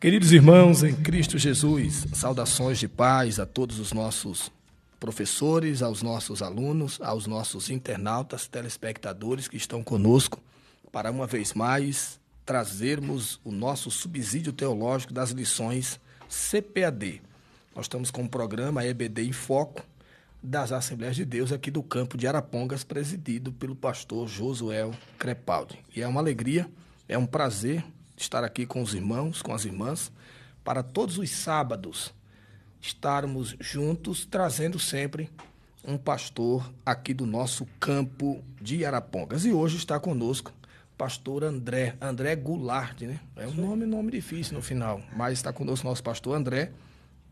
Queridos irmãos em Cristo Jesus, saudações de paz a todos os nossos professores, aos nossos alunos, aos nossos internautas, telespectadores que estão conosco, para uma vez mais trazermos o nosso subsídio teológico das lições CPAD. Nós estamos com o programa EBD em Foco das Assembleias de Deus aqui do campo de Arapongas, presidido pelo pastor Josué Crepaldi. E é uma alegria, é um prazer estar aqui com os irmãos, com as irmãs, para todos os sábados estarmos juntos, trazendo sempre um pastor aqui do nosso campo de Arapongas. E hoje está conosco o pastor André Goulart, né? É um nome difícil no final, mas está conosco o nosso pastor André,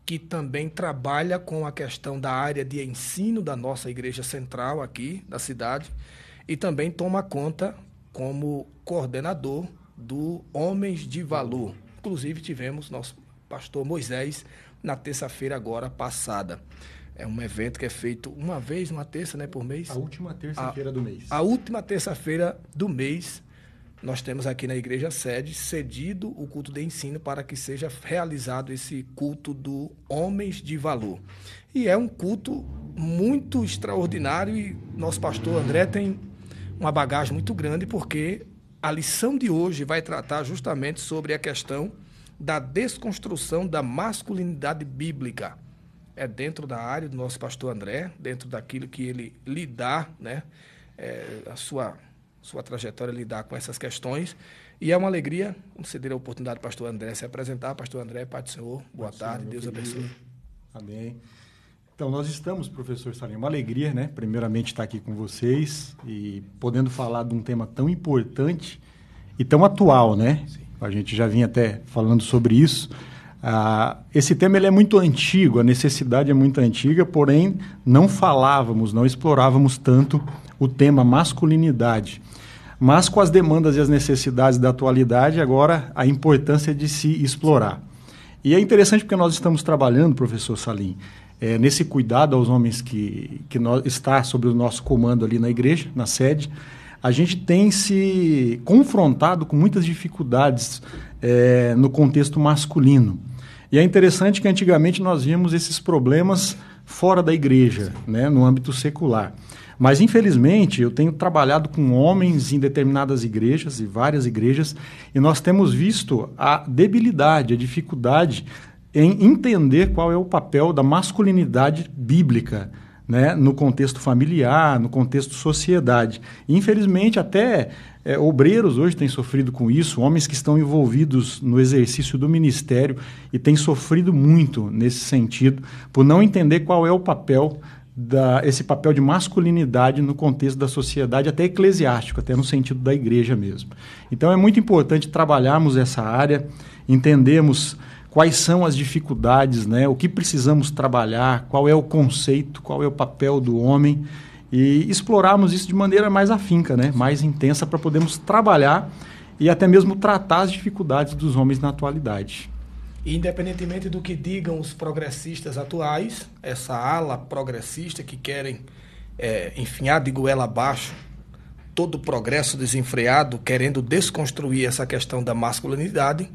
que também trabalha com a questão da área de ensino da nossa igreja central aqui da cidade e também toma conta como coordenador do Homens de Valor. Inclusive tivemos nosso pastor Moisés na terça-feira agora passada. É um evento que é feito uma vez, uma terça, né, por mês? A última terça-feira do mês. A última terça-feira do mês, nós temos aqui na igreja sede cedido o culto de ensino para que seja realizado esse culto do Homens de Valor. E é um culto muito extraordinário e nosso pastor André tem uma bagagem muito grande, porque a lição de hoje vai tratar justamente sobre a questão da desconstrução da masculinidade bíblica. É dentro da área do nosso pastor André, dentro daquilo que ele lidar, né, a sua trajetória lidar com essas questões. E é uma alegria conceder a oportunidade do pastor André se apresentar. Pastor André, Pai do Senhor, boa tarde, Deus abençoe. Amém. Então, nós estamos, professor Salim, uma alegria, né? Primeiramente, estar aqui com vocês e podendo falar de um tema tão importante e tão atual, né? Sim. A gente já vinha até falando sobre isso. Esse tema ele é muito antigo, a necessidade é muito antiga, porém, não explorávamos tanto o tema masculinidade. Mas com as demandas e as necessidades da atualidade, agora a importância de se explorar. E é interessante porque nós estamos trabalhando, professor Salim, nesse cuidado aos homens que está sob o nosso comando ali na igreja, na sede. A gente tem se confrontado com muitas dificuldades no contexto masculino. E é interessante que antigamente nós víamos esses problemas fora da igreja, né, no âmbito secular. Mas, infelizmente, eu tenho trabalhado com homens em determinadas igrejas, e várias igrejas, e nós temos visto a debilidade, a dificuldade em entender qual é o papel da masculinidade bíblica, né, no contexto familiar, no contexto sociedade. E, infelizmente, até obreiros hoje têm sofrido com isso, homens que estão envolvidos no exercício do ministério e têm sofrido muito nesse sentido, por não entender qual é o papel esse papel de masculinidade no contexto da sociedade, até eclesiástico, até no sentido da igreja mesmo. Então é muito importante trabalharmos essa área, entendermos quais são as dificuldades, né, o que precisamos trabalhar, qual é o conceito, qual é o papel do homem, e explorarmos isso de maneira mais afinca, né, mais intensa, para podermos trabalhar e até mesmo tratar as dificuldades dos homens na atualidade. Independentemente do que digam os progressistas atuais, essa ala progressista que querem enfiar de goela abaixo todo o progresso desenfreado, querendo desconstruir essa questão da masculinidade,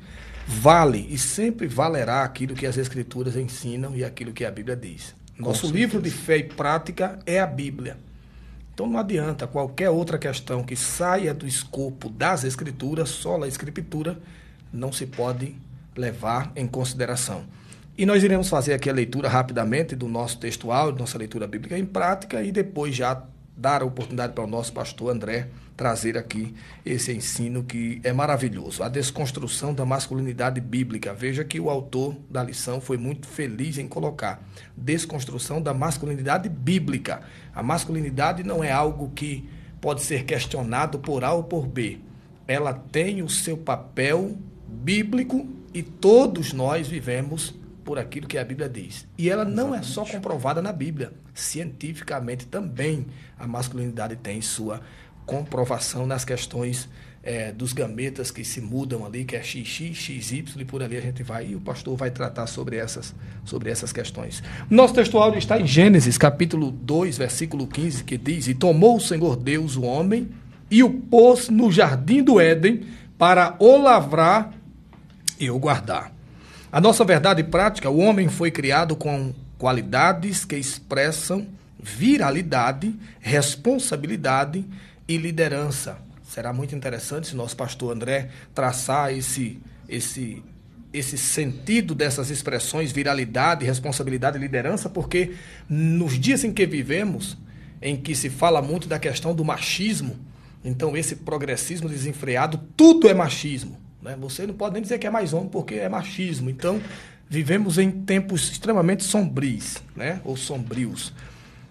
vale e sempre valerá aquilo que as Escrituras ensinam e aquilo que a Bíblia diz. Nosso livro de fé e prática é a Bíblia. Então não adianta qualquer outra questão que saia do escopo das Escrituras, só a Escritura, não se pode levar em consideração. E nós iremos fazer aqui a leitura rapidamente do nosso textual, nossa leitura bíblica em prática, e depois já dar a oportunidade para o nosso pastor André trazer aqui esse ensino que é maravilhoso, a desconstrução da masculinidade bíblica. Veja que o autor da lição foi muito feliz em colocar desconstrução da masculinidade bíblica. A masculinidade não é algo que pode ser questionado por A ou por B. Ela tem o seu papel bíblico e todos nós vivemos por aquilo que a Bíblia diz. E ela não é só comprovada na Bíblia. Cientificamente também a masculinidade tem sua comprovação nas questões dos gametas que se mudam ali, que é XX, XY, e por ali a gente vai, e o pastor vai tratar sobre essas questões. Nosso textual está em Gênesis, capítulo 2, versículo 15, que diz: E tomou o Senhor Deus o homem e o pôs no jardim do Éden para o lavrar e o guardar. A nossa verdade prática, o homem foi criado com qualidades que expressam viralidade, responsabilidade e liderança. Será muito interessante se nosso pastor André traçar esse sentido dessas expressões, viralidade, responsabilidade e liderança, porque nos dias em que vivemos, em que se fala muito da questão do machismo, então esse progressismo desenfreado, tudo é machismo, né? Você não pode nem dizer que é mais homem porque é machismo. Então, vivemos em tempos extremamente sombrios, né? Ou sombrios.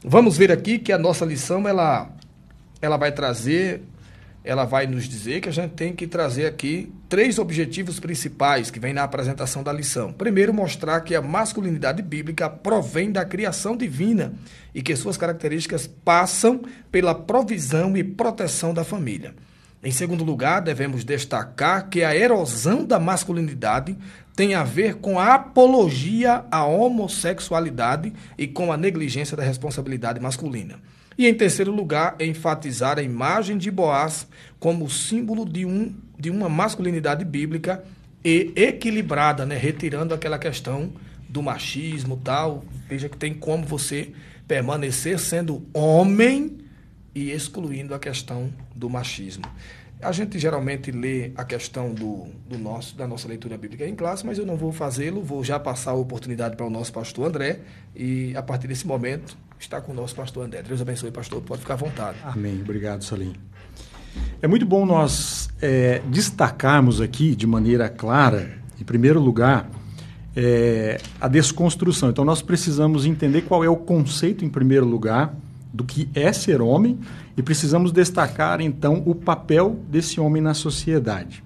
Vamos ver aqui que a nossa lição, ela vai nos dizer que a gente tem que trazer aqui 3 objetivos principais que vem na apresentação da lição. Primeiro, mostrar que a masculinidade bíblica provém da criação divina e que suas características passam pela provisão e proteção da família. Em segundo lugar, devemos destacar que a erosão da masculinidade tem a ver com a apologia à homossexualidade e com a negligência da responsabilidade masculina. E, em terceiro lugar, enfatizar a imagem de Boaz como símbolo de uma masculinidade bíblica e equilibrada, né? Retirando aquela questão do machismo e tal. Veja que tem como você permanecer sendo homem e excluindo a questão do machismo. A gente geralmente lê a questão da nossa leitura bíblica em classe, mas eu não vou fazê-lo, vou já passar a oportunidade para o nosso pastor André e, a partir desse momento, está com o nosso pastor André. Deus abençoe, pastor, pode ficar à vontade. Amém. Obrigado, Salim. É muito bom nós destacarmos aqui de maneira clara, em primeiro lugar, a desconstrução. Então, nós precisamos entender qual é o conceito, em primeiro lugar, do que é ser homem e precisamos destacar, então, o papel desse homem na sociedade.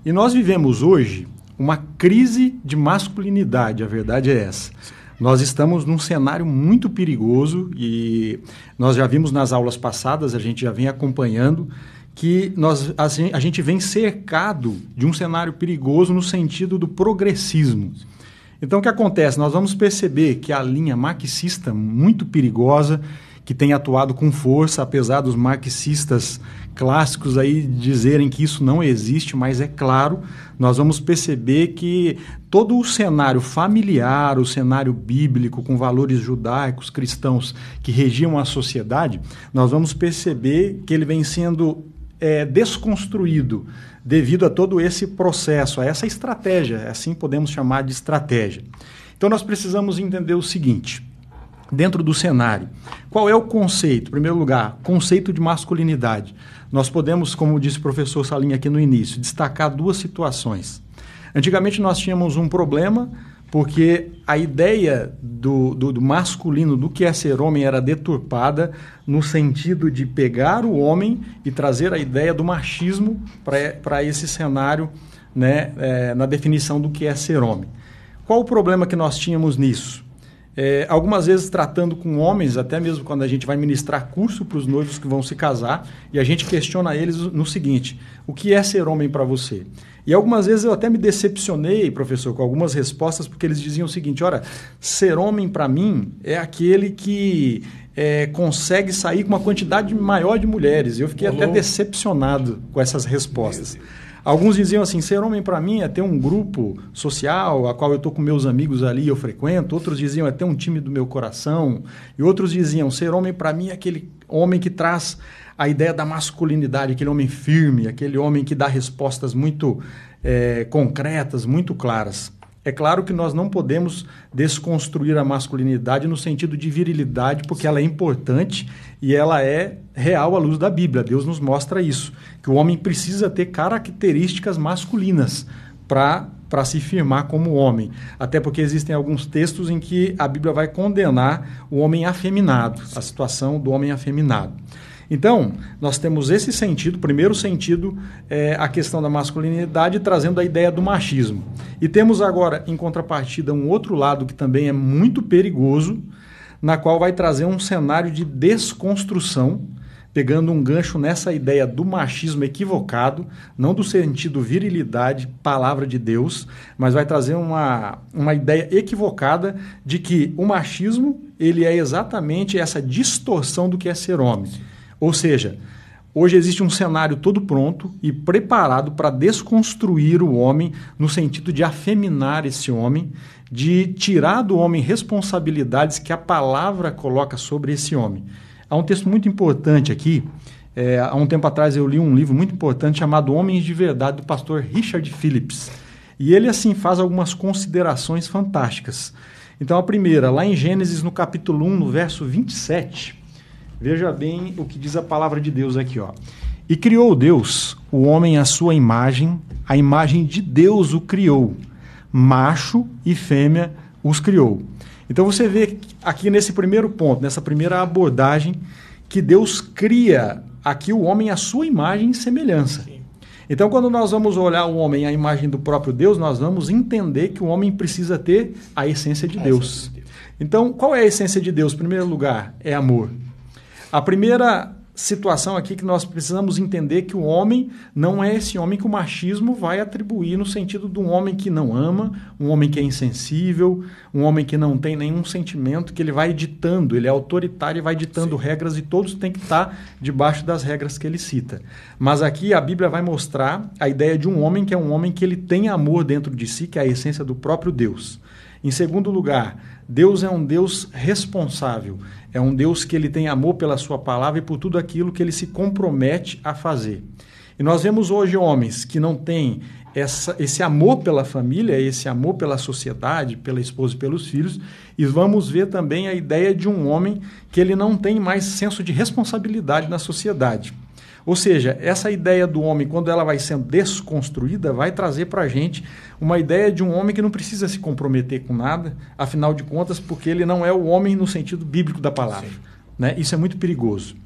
E nós vivemos hoje uma crise de masculinidade, a verdade é essa. Nós estamos num cenário muito perigoso e nós já vimos nas aulas passadas, a gente já vem acompanhando, que a gente vem cercado de um cenário perigoso no sentido do progressismo. Então, o que acontece? Nós vamos perceber que a linha marxista, muito perigosa, que tem atuado com força, apesar dos marxistas clássicos aí dizerem que isso não existe, mas é claro, nós vamos perceber que todo o cenário familiar, o cenário bíblico, com valores judaicos, cristãos, que regiam a sociedade, nós vamos perceber que ele vem sendo desconstruído devido a todo esse processo, a essa estratégia, assim podemos chamar de estratégia. Então, nós precisamos entender o seguinte: dentro do cenário, qual é o conceito? Em primeiro lugar, conceito de masculinidade. Nós podemos, como disse o professor Salim aqui no início, destacar 2 situações. Antigamente nós tínhamos um problema porque a ideia do masculino, do que é ser homem, era deturpada no sentido de pegar o homem e trazer a ideia do machismo para esse cenário, né, na definição do que é ser homem. Qual o problema que nós tínhamos nisso? Algumas vezes tratando com homens, até mesmo quando a gente vai ministrar curso para os noivos que vão se casar, e a gente questiona eles no seguinte: o que é ser homem para você? E algumas vezes eu até me decepcionei, professor, com algumas respostas, porque eles diziam o seguinte: olha, ser homem para mim é aquele que consegue sair com uma quantidade maior de mulheres. Eu fiquei até decepcionado com essas respostas. Alguns diziam assim: ser homem para mim é ter um grupo social a qual eu estou com meus amigos ali e eu frequento. Outros diziam é ter um time do meu coração. E outros diziam: ser homem para mim é aquele homem que traz a ideia da masculinidade, aquele homem firme, aquele homem que dá respostas muito concretas, muito claras. É claro que nós não podemos desconstruir a masculinidade no sentido de virilidade, porque ela é importante e ela é real à luz da Bíblia. Deus nos mostra isso, que o homem precisa ter características masculinas para se firmar como homem. Até porque existem alguns textos em que a Bíblia vai condenar o homem afeminado, a situação do homem afeminado. Então, nós temos esse sentido, o primeiro sentido é a questão da masculinidade, trazendo a ideia do machismo. E temos agora, em contrapartida, um outro lado que também é muito perigoso, na qual vai trazer um cenário de desconstrução, pegando um gancho nessa ideia do machismo equivocado, não do sentido virilidade, palavra de Deus, mas vai trazer uma ideia equivocada de que o machismo ele é exatamente essa distorção do que é ser homem. Ou seja, Hoje existe um cenário todo pronto e preparado para desconstruir o homem no sentido de afeminar esse homem, de tirar do homem responsabilidades que a palavra coloca sobre esse homem. Há um texto muito importante aqui. Há um tempo atrás eu li um livro muito importante chamado Homens de Verdade, do pastor Richard Phillips. E ele, assim, faz algumas considerações fantásticas. Então, a primeira, lá em Gênesis, no capítulo 1, no verso 27, veja bem o que diz a palavra de Deus aqui, ó. E criou Deus o homem à sua imagem, a imagem de Deus o criou, macho e fêmea os criou. Então, você vê aqui nesse primeiro ponto, nessa primeira abordagem, que Deus cria aqui o homem à sua imagem e semelhança. Sim. Então, quando nós vamos olhar o homem à imagem do próprio Deus, nós vamos entender que o homem precisa ter a essência de Deus. Então, qual é a essência de Deus? Em primeiro lugar, é amor. A primeira situação aqui que nós precisamos entender que o homem não é esse homem que o machismo vai atribuir no sentido de um homem que não ama, um homem que é insensível, um homem que não tem nenhum sentimento, que ele vai ditando, ele é autoritário e vai ditando regras e todos têm que estar debaixo das regras que ele cita. Mas aqui a Bíblia vai mostrar a ideia de um homem que é um homem que ele tem amor dentro de si, que é a essência do próprio Deus. Em segundo lugar, Deus é um Deus responsável, é um Deus que ele tem amor pela sua palavra e por tudo aquilo que ele se compromete a fazer. E nós vemos hoje homens que não têm esse amor pela família, esse amor pela sociedade, pela esposa e pelos filhos, e vamos ver também a ideia de um homem que ele não tem mais senso de responsabilidade na sociedade. Ou seja, essa ideia do homem, quando ela vai sendo desconstruída, vai trazer para a gente uma ideia de um homem que não precisa se comprometer com nada, afinal de contas, porque ele não é o homem no sentido bíblico da palavra. Né? Isso é muito perigoso.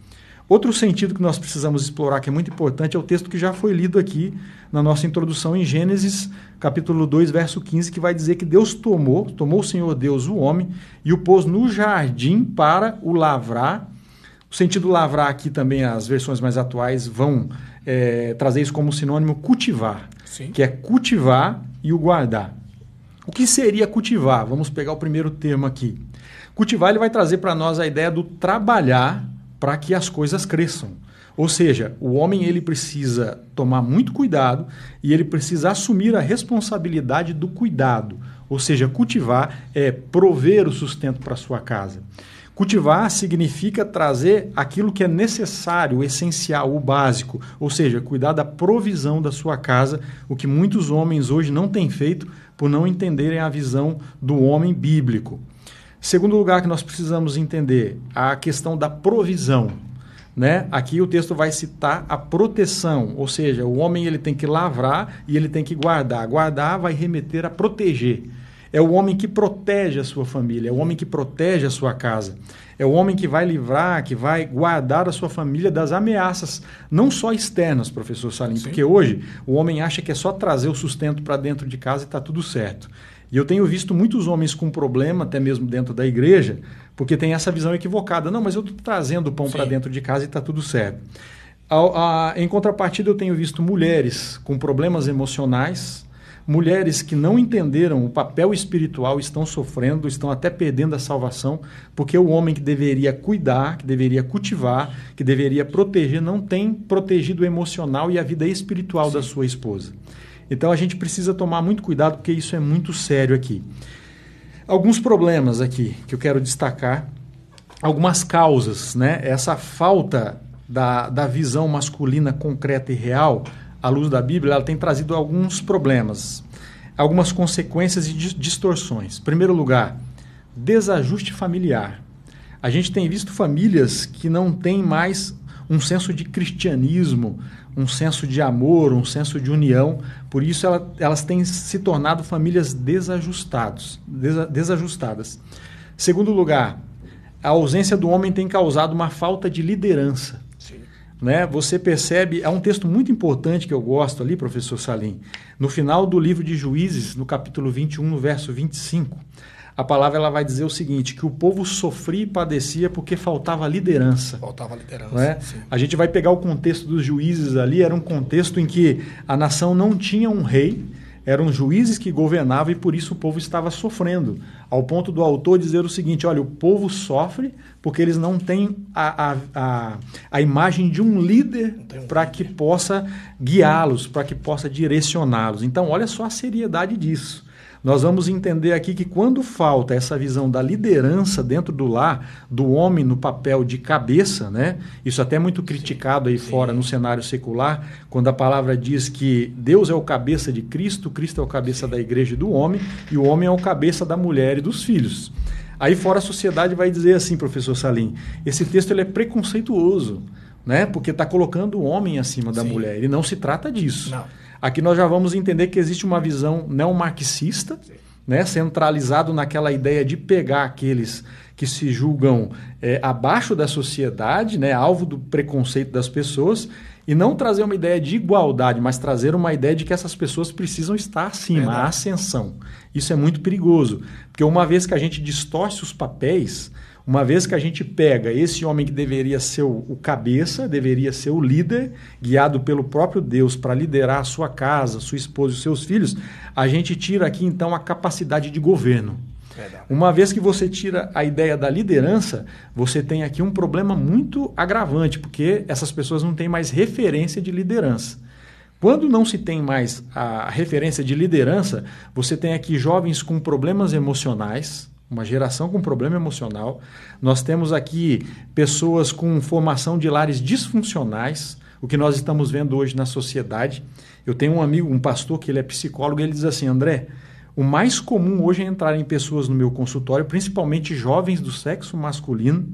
Outro sentido que nós precisamos explorar, que é muito importante, é o texto que já foi lido aqui na nossa introdução em Gênesis, capítulo 2, verso 15, que vai dizer que Deus tomou o Senhor Deus o homem e o pôs no jardim para o lavrar. O sentido lavrar aqui também, as versões mais atuais vão trazer isso como sinônimo cultivar, Sim. que é cultivar e o guardar. O que seria cultivar? Vamos pegar o primeiro termo aqui. Cultivar, ele vai trazer para nós a ideia do trabalhar para que as coisas cresçam. Ou seja, o homem ele precisa tomar muito cuidado e ele precisa assumir a responsabilidade do cuidado. Ou seja, cultivar é prover o sustento para a sua casa. Cultivar significa trazer aquilo que é necessário, o essencial, o básico, ou seja, cuidar da provisão da sua casa, o que muitos homens hoje não têm feito por não entenderem a visão do homem bíblico. Segundo lugar que nós precisamos entender, a questão da provisão. Né? Aqui o texto vai citar a proteção, ou seja, o homem ele tem que lavrar e ele tem que guardar. Guardar vai remeter a proteger. É o homem que protege a sua família, é o homem que protege a sua casa. É o homem que vai livrar, que vai guardar a sua família das ameaças, não só externas, professor Salim, Sim. porque hoje o homem acha que é só trazer o sustento para dentro de casa e está tudo certo. E eu tenho visto muitos homens com problema, até mesmo dentro da igreja, porque tem essa visão equivocada. Não, mas eu estou trazendo o pão para dentro de casa e está tudo certo. Em contrapartida, eu tenho visto mulheres com problemas emocionais, mulheres que não entenderam o papel espiritual, estão sofrendo, estão até perdendo a salvação, porque o homem que deveria cuidar, que deveria cultivar, que deveria proteger, não tem protegido o emocional e a vida espiritual Sim. da sua esposa. Então a gente precisa tomar muito cuidado, porque isso é muito sério aqui. Alguns problemas aqui que eu quero destacar, algumas causas, né? Essa falta da visão masculina concreta e real, à luz da Bíblia, ela tem trazido alguns problemas, algumas consequências e distorções. Em primeiro lugar, desajuste familiar. A gente tem visto famílias que não têm mais um senso de cristianismo, um senso de amor, um senso de união. Por isso elas têm se tornado famílias desajustadas. Segundo lugar, a ausência do homem tem causado uma falta de liderança. Né? Você percebe, há um texto muito importante que eu gosto ali, professor Salim, no final do livro de Juízes, no capítulo 21, no verso 25, a palavra ela vai dizer o seguinte, que o povo sofria e padecia porque faltava liderança. Faltava liderança, né? A gente vai pegar o contexto dos juízes ali, era um contexto em que a nação não tinha um rei, eram juízes que governavam e por isso o povo estava sofrendo. Ao ponto do autor dizer o seguinte, olha, o povo sofre porque eles não têm a imagem de um líder para que possa guiá-los, para que possa direcioná-los. Então, olha só a seriedade disso. Nós vamos entender aqui que quando falta essa visão da liderança dentro do lar, do homem no papel de cabeça, né? Isso até é muito criticado aí fora no cenário secular, quando a palavra diz que Deus é o cabeça de Cristo, Cristo é o cabeça da igreja e do homem, e o homem é o cabeça da mulher e dos filhos. Aí fora a sociedade vai dizer assim, professor Salim, esse texto ele é preconceituoso, né? Porque está colocando o homem acima da mulher, e não se trata disso. Não. Aqui nós já vamos entender que existe uma visão neomarxista, né, centralizado naquela ideia de pegar aqueles que se julgam abaixo da sociedade, né, alvo do preconceito das pessoas, e não trazer uma ideia de igualdade, mas trazer uma ideia de que essas pessoas precisam estar acima, a ascensão. Isso é muito perigoso, porque uma vez que a gente distorce os papéis, uma vez que a gente pega esse homem que deveria ser o cabeça, deveria ser o líder, guiado pelo próprio Deus para liderar a sua casa, sua esposa e os seus filhos, a gente tira aqui então a capacidade de governo. Verdade. Uma vez que você tira a ideia da liderança, você tem aqui um problema muito agravante, porque essas pessoas não têm mais referência de liderança. Quando não se tem mais a referência de liderança, você tem aqui jovens com problemas emocionais, uma geração com problema emocional. Nós temos aqui pessoas com formação de lares disfuncionais, o que nós estamos vendo hoje na sociedade. Eu tenho um amigo, um pastor, que ele é psicólogo, e ele diz assim, André, o mais comum hoje é entrarem pessoas no meu consultório, principalmente jovens do sexo masculino,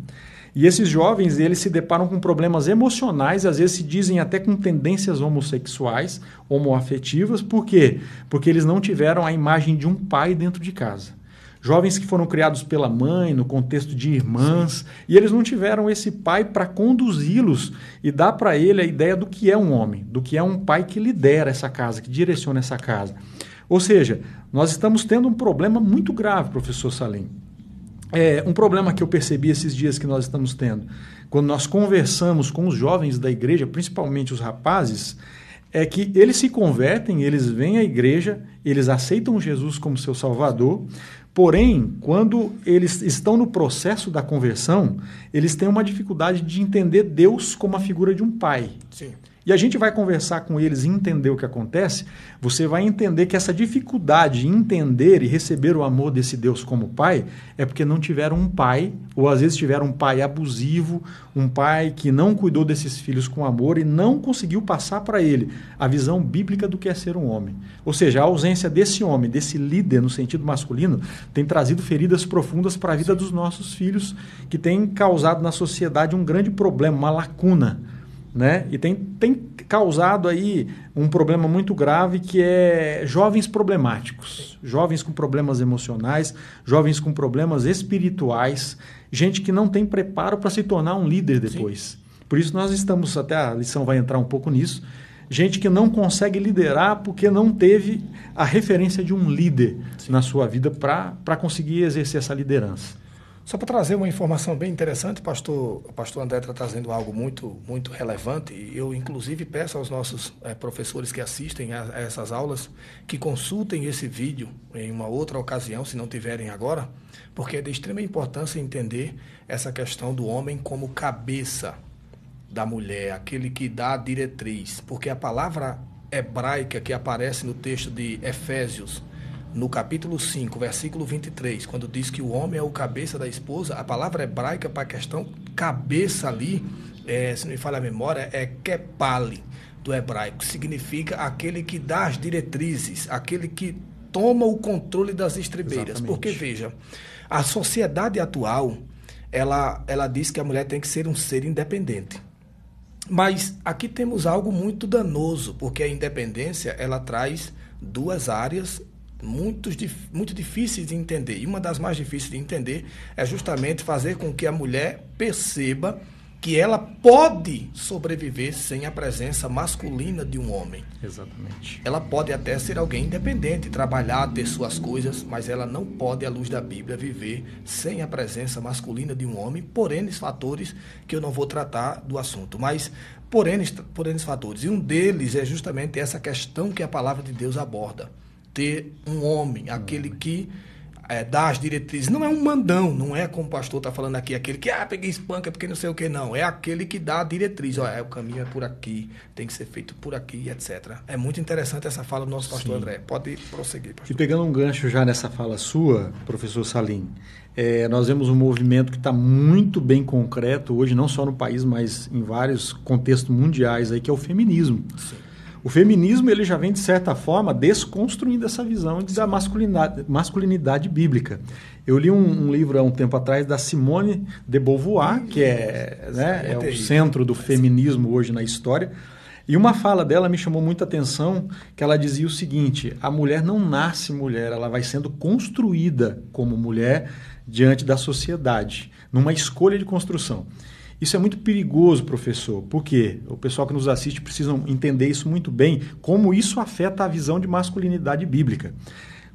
e esses jovens, eles se deparam com problemas emocionais, às vezes se dizem até com tendências homossexuais, homoafetivas. Por quê? Porque eles não tiveram a imagem de um pai dentro de casa. Jovens que foram criados pela mãe, no contexto de irmãs, e eles não tiveram esse pai para conduzi-los e dar para ele a ideia do que é um homem, do que é um pai que lidera essa casa, que direciona essa casa. Ou seja, nós estamos tendo um problema muito grave, professor Salim. Um problema que eu percebi esses dias que nós estamos tendo, quando nós conversamos com os jovens da igreja, principalmente os rapazes, é que eles se convertem, eles vêm à igreja, eles aceitam Jesus como seu Salvador, porém, quando eles estão no processo da conversão, eles têm uma dificuldade de entender Deus como a figura de um pai. Sim. E a gente vai conversar com eles e entender o que acontece, você vai entender que essa dificuldade em entender e receber o amor desse Deus como pai é porque não tiveram um pai, ou às vezes tiveram um pai abusivo, um pai que não cuidou desses filhos com amor e não conseguiu passar para ele a visão bíblica do que é ser um homem. Ou seja, a ausência desse homem, desse líder no sentido masculino, tem trazido feridas profundas para a vida dos nossos filhos, que tem causado na sociedade um grande problema, uma lacuna, né? E tem causado aí um problema muito grave, que é jovens problemáticos, jovens com problemas emocionais, jovens com problemas espirituais, gente que não tem preparo para se tornar um líder depois. Sim. Por isso nós estamos, até a lição vai entrar um pouco nisso, gente que não consegue liderar porque não teve a referência de um líder na sua vida para conseguir exercer essa liderança. Só para trazer uma informação bem interessante, o pastor André está trazendo algo muito, muito relevante. Eu, inclusive, peço aos nossos professores que assistem a essas aulas que consultem esse vídeo em uma outra ocasião, se não tiverem agora, porque é de extrema importância entender essa questão do homem como cabeça da mulher, aquele que dá a diretriz. Porque a palavra hebraica que aparece no texto de Efésios, no capítulo 5, versículo 23, quando diz que o homem é o cabeça da esposa, a palavra hebraica para a questão cabeça ali, se não me falha a memória, é kepali, do hebraico. Significa aquele que dá as diretrizes, aquele que toma o controle das estribeiras. Exatamente. Porque, veja, a sociedade atual, ela diz que a mulher tem que ser um ser independente. Mas aqui temos algo muito danoso, porque a independência, ela traz duas áreas muito difíceis de entender. E uma das mais difíceis de entender é justamente fazer com que a mulher perceba que ela pode sobreviver sem a presença masculina de um homem. Exatamente. Ela pode até ser alguém independente, trabalhar, ter suas coisas, mas ela não pode, à luz da Bíblia, viver sem a presença masculina de um homem, por N fatores que eu não vou tratar do assunto, mas por N fatores. E um deles é justamente essa questão que a palavra de Deus aborda. ter um homem, aquele que dá as diretrizes. Não é um mandão, não é como o pastor está falando aqui, aquele que peguei espanca porque não sei o que, não. É aquele que dá a diretriz. O caminho é por aqui, tem que ser feito por aqui, etc. É muito interessante essa fala do nosso pastor André. Pode prosseguir, pastor. E pegando um gancho já nessa fala sua, professor Salim, nós vemos um movimento que está muito bem concreto hoje, não só no país, mas em vários contextos mundiais, aí, que é o feminismo. Sim. O feminismo ele já vem, de certa forma, desconstruindo essa visão da masculinidade bíblica. Eu li um livro há um tempo atrás da Simone de Beauvoir, que é o centro do feminismo hoje na história. E uma fala dela me chamou muita atenção, que ela dizia o seguinte: a mulher não nasce mulher, ela vai sendo construída como mulher diante da sociedade, numa escolha de construção. Isso é muito perigoso, professor, porque o pessoal que nos assiste precisa entender isso muito bem, como isso afeta a visão de masculinidade bíblica.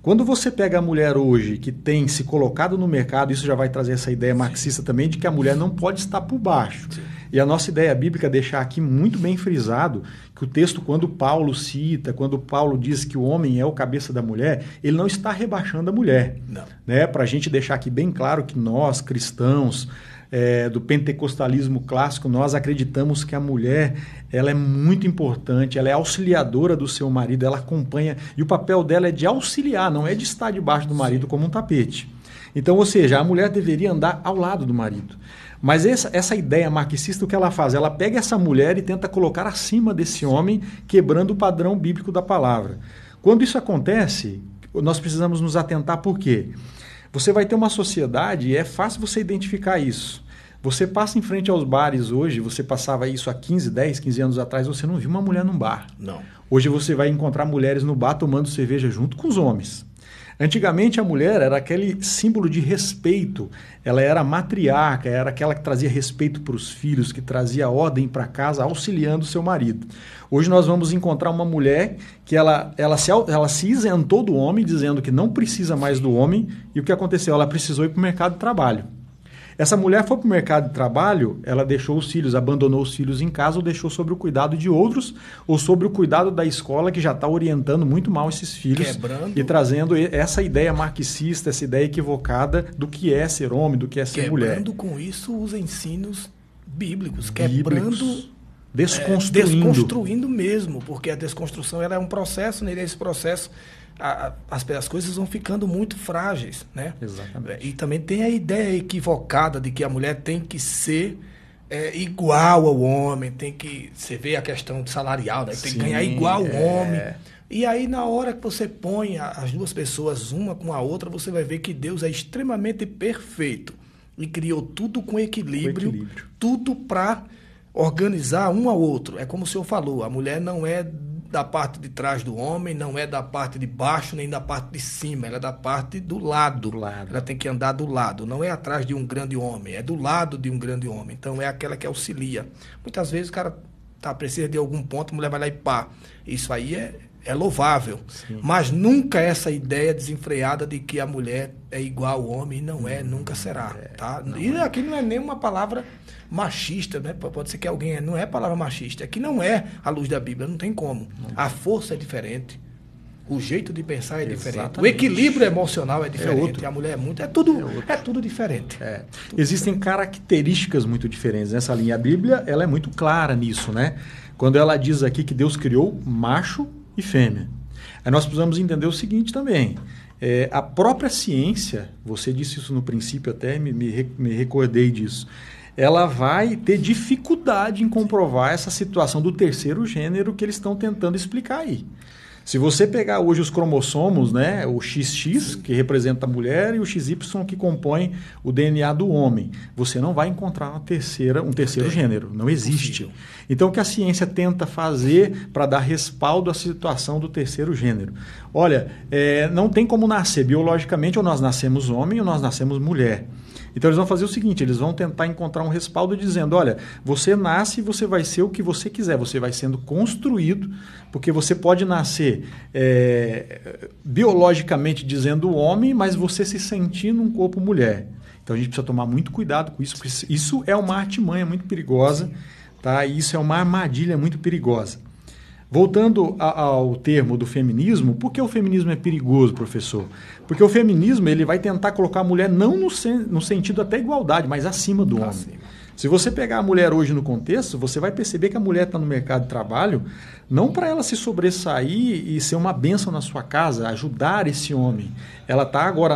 Quando você pega a mulher hoje que tem se colocado no mercado, isso já vai trazer essa ideia marxista também de que a mulher não pode estar por baixo. Sim. E a nossa ideia bíblica é deixar aqui muito bem frisado que o texto, quando Paulo cita, quando Paulo diz que o homem é o cabeça da mulher, ele não está rebaixando a mulher. Não. Né? Para a gente deixar aqui bem claro que nós, cristãos, do pentecostalismo clássico, nós acreditamos que a mulher ela é muito importante, ela é auxiliadora do seu marido, ela acompanha, e o papel dela é de auxiliar, não é de estar debaixo do marido como um tapete. Então, ou seja, a mulher deveria andar ao lado do marido. Mas essa ideia marxista, o que ela faz? Ela pega essa mulher e tenta colocar acima desse homem, quebrando o padrão bíblico da palavra. Quando isso acontece, nós precisamos nos atentar por quê? Você vai ter uma sociedade, e é fácil você identificar isso. Você passa em frente aos bares hoje, você passava isso há 10, 15 anos atrás, você não viu uma mulher num bar. Não. Hoje você vai encontrar mulheres no bar tomando cerveja junto com os homens. Antigamente a mulher era aquele símbolo de respeito, ela era matriarca, era aquela que trazia respeito para os filhos, que trazia ordem para casa, auxiliando o seu marido. Hoje nós vamos encontrar uma mulher que ela se isentou do homem, dizendo que não precisa mais do homem, e o que aconteceu? Ela precisou ir para o mercado de trabalho. Essa mulher foi para o mercado de trabalho, ela deixou os filhos, abandonou os filhos em casa, ou deixou sob o cuidado de outros, ou sobre o cuidado da escola, que já está orientando muito mal esses filhos. Quebrando. E trazendo essa ideia marxista, essa ideia equivocada do que é ser homem, do que é ser mulher. Quebrando com isso os ensinos bíblicos, quebrando... Desconstruindo mesmo, porque a desconstrução ela é um processo, né? Nesse processo as coisas vão ficando muito frágeis, né? Exatamente. E também tem a ideia equivocada de que a mulher tem que ser igual ao homem, tem que... Você vê a questão salarial, né? Tem que ganhar igual ao homem. E aí, na hora que você põe as duas pessoas uma com a outra, você vai ver que Deus é extremamente perfeito e criou tudo com equilíbrio. Tudo para organizar um ao outro. É como o senhor falou, a mulher não é da parte de trás do homem, não é da parte de baixo, nem da parte de cima, ela é da parte do lado. Ela tem que andar do lado, não é atrás de um grande homem, é do lado de um grande homem. Então é aquela que auxilia. Muitas vezes o cara precisa de algum ponto, a mulher vai lá e pá. Isso aí é louvável. Sim. Mas nunca essa ideia desenfreada de que a mulher é igual ao homem, não é, nunca será. Tá? E aqui não é nem uma palavra machista, né? Pode ser que alguém... Não é palavra machista. Aqui não é a luz da Bíblia, não tem como. A força é diferente. O jeito de pensar é diferente. Exatamente. O equilíbrio emocional é diferente. A mulher é tudo diferente. Existem características muito diferentes nessa linha. A Bíblia ela é muito clara nisso, né? Quando ela diz aqui que Deus criou macho e fêmea. Aí nós precisamos entender o seguinte também. A própria ciência, você disse isso no princípio até, me recordei disso, ela vai ter dificuldade em comprovar essa situação do terceiro gênero que eles estão tentando explicar aí. Se você pegar hoje os cromossomos, né, o XX, que representa a mulher, e o XY, que compõe o DNA do homem, você não vai encontrar um terceiro gênero. Não existe. Possível. Então, o que a ciência tenta fazer para dar respaldo à situação do terceiro gênero? Olha, não tem como nascer biologicamente, ou nós nascemos homem ou nós nascemos mulher. Então, eles vão fazer o seguinte, eles vão tentar encontrar um respaldo dizendo, olha, você nasce e você vai ser o que você quiser, você vai sendo construído, porque você pode nascer biologicamente dizendo homem, mas você se sentindo um corpo mulher. Então, a gente precisa tomar muito cuidado com isso, porque isso é uma artimanha muito perigosa, tá? E isso é uma armadilha muito perigosa. Voltando ao termo do feminismo, por que o feminismo é perigoso, professor? Porque o feminismo ele vai tentar colocar a mulher não no sentido até igualdade, mas acima do homem. Se você pegar a mulher hoje no contexto, você vai perceber que a mulher está no mercado de trabalho não para ela se sobressair e ser uma bênção na sua casa, ajudar esse homem. Ela está agora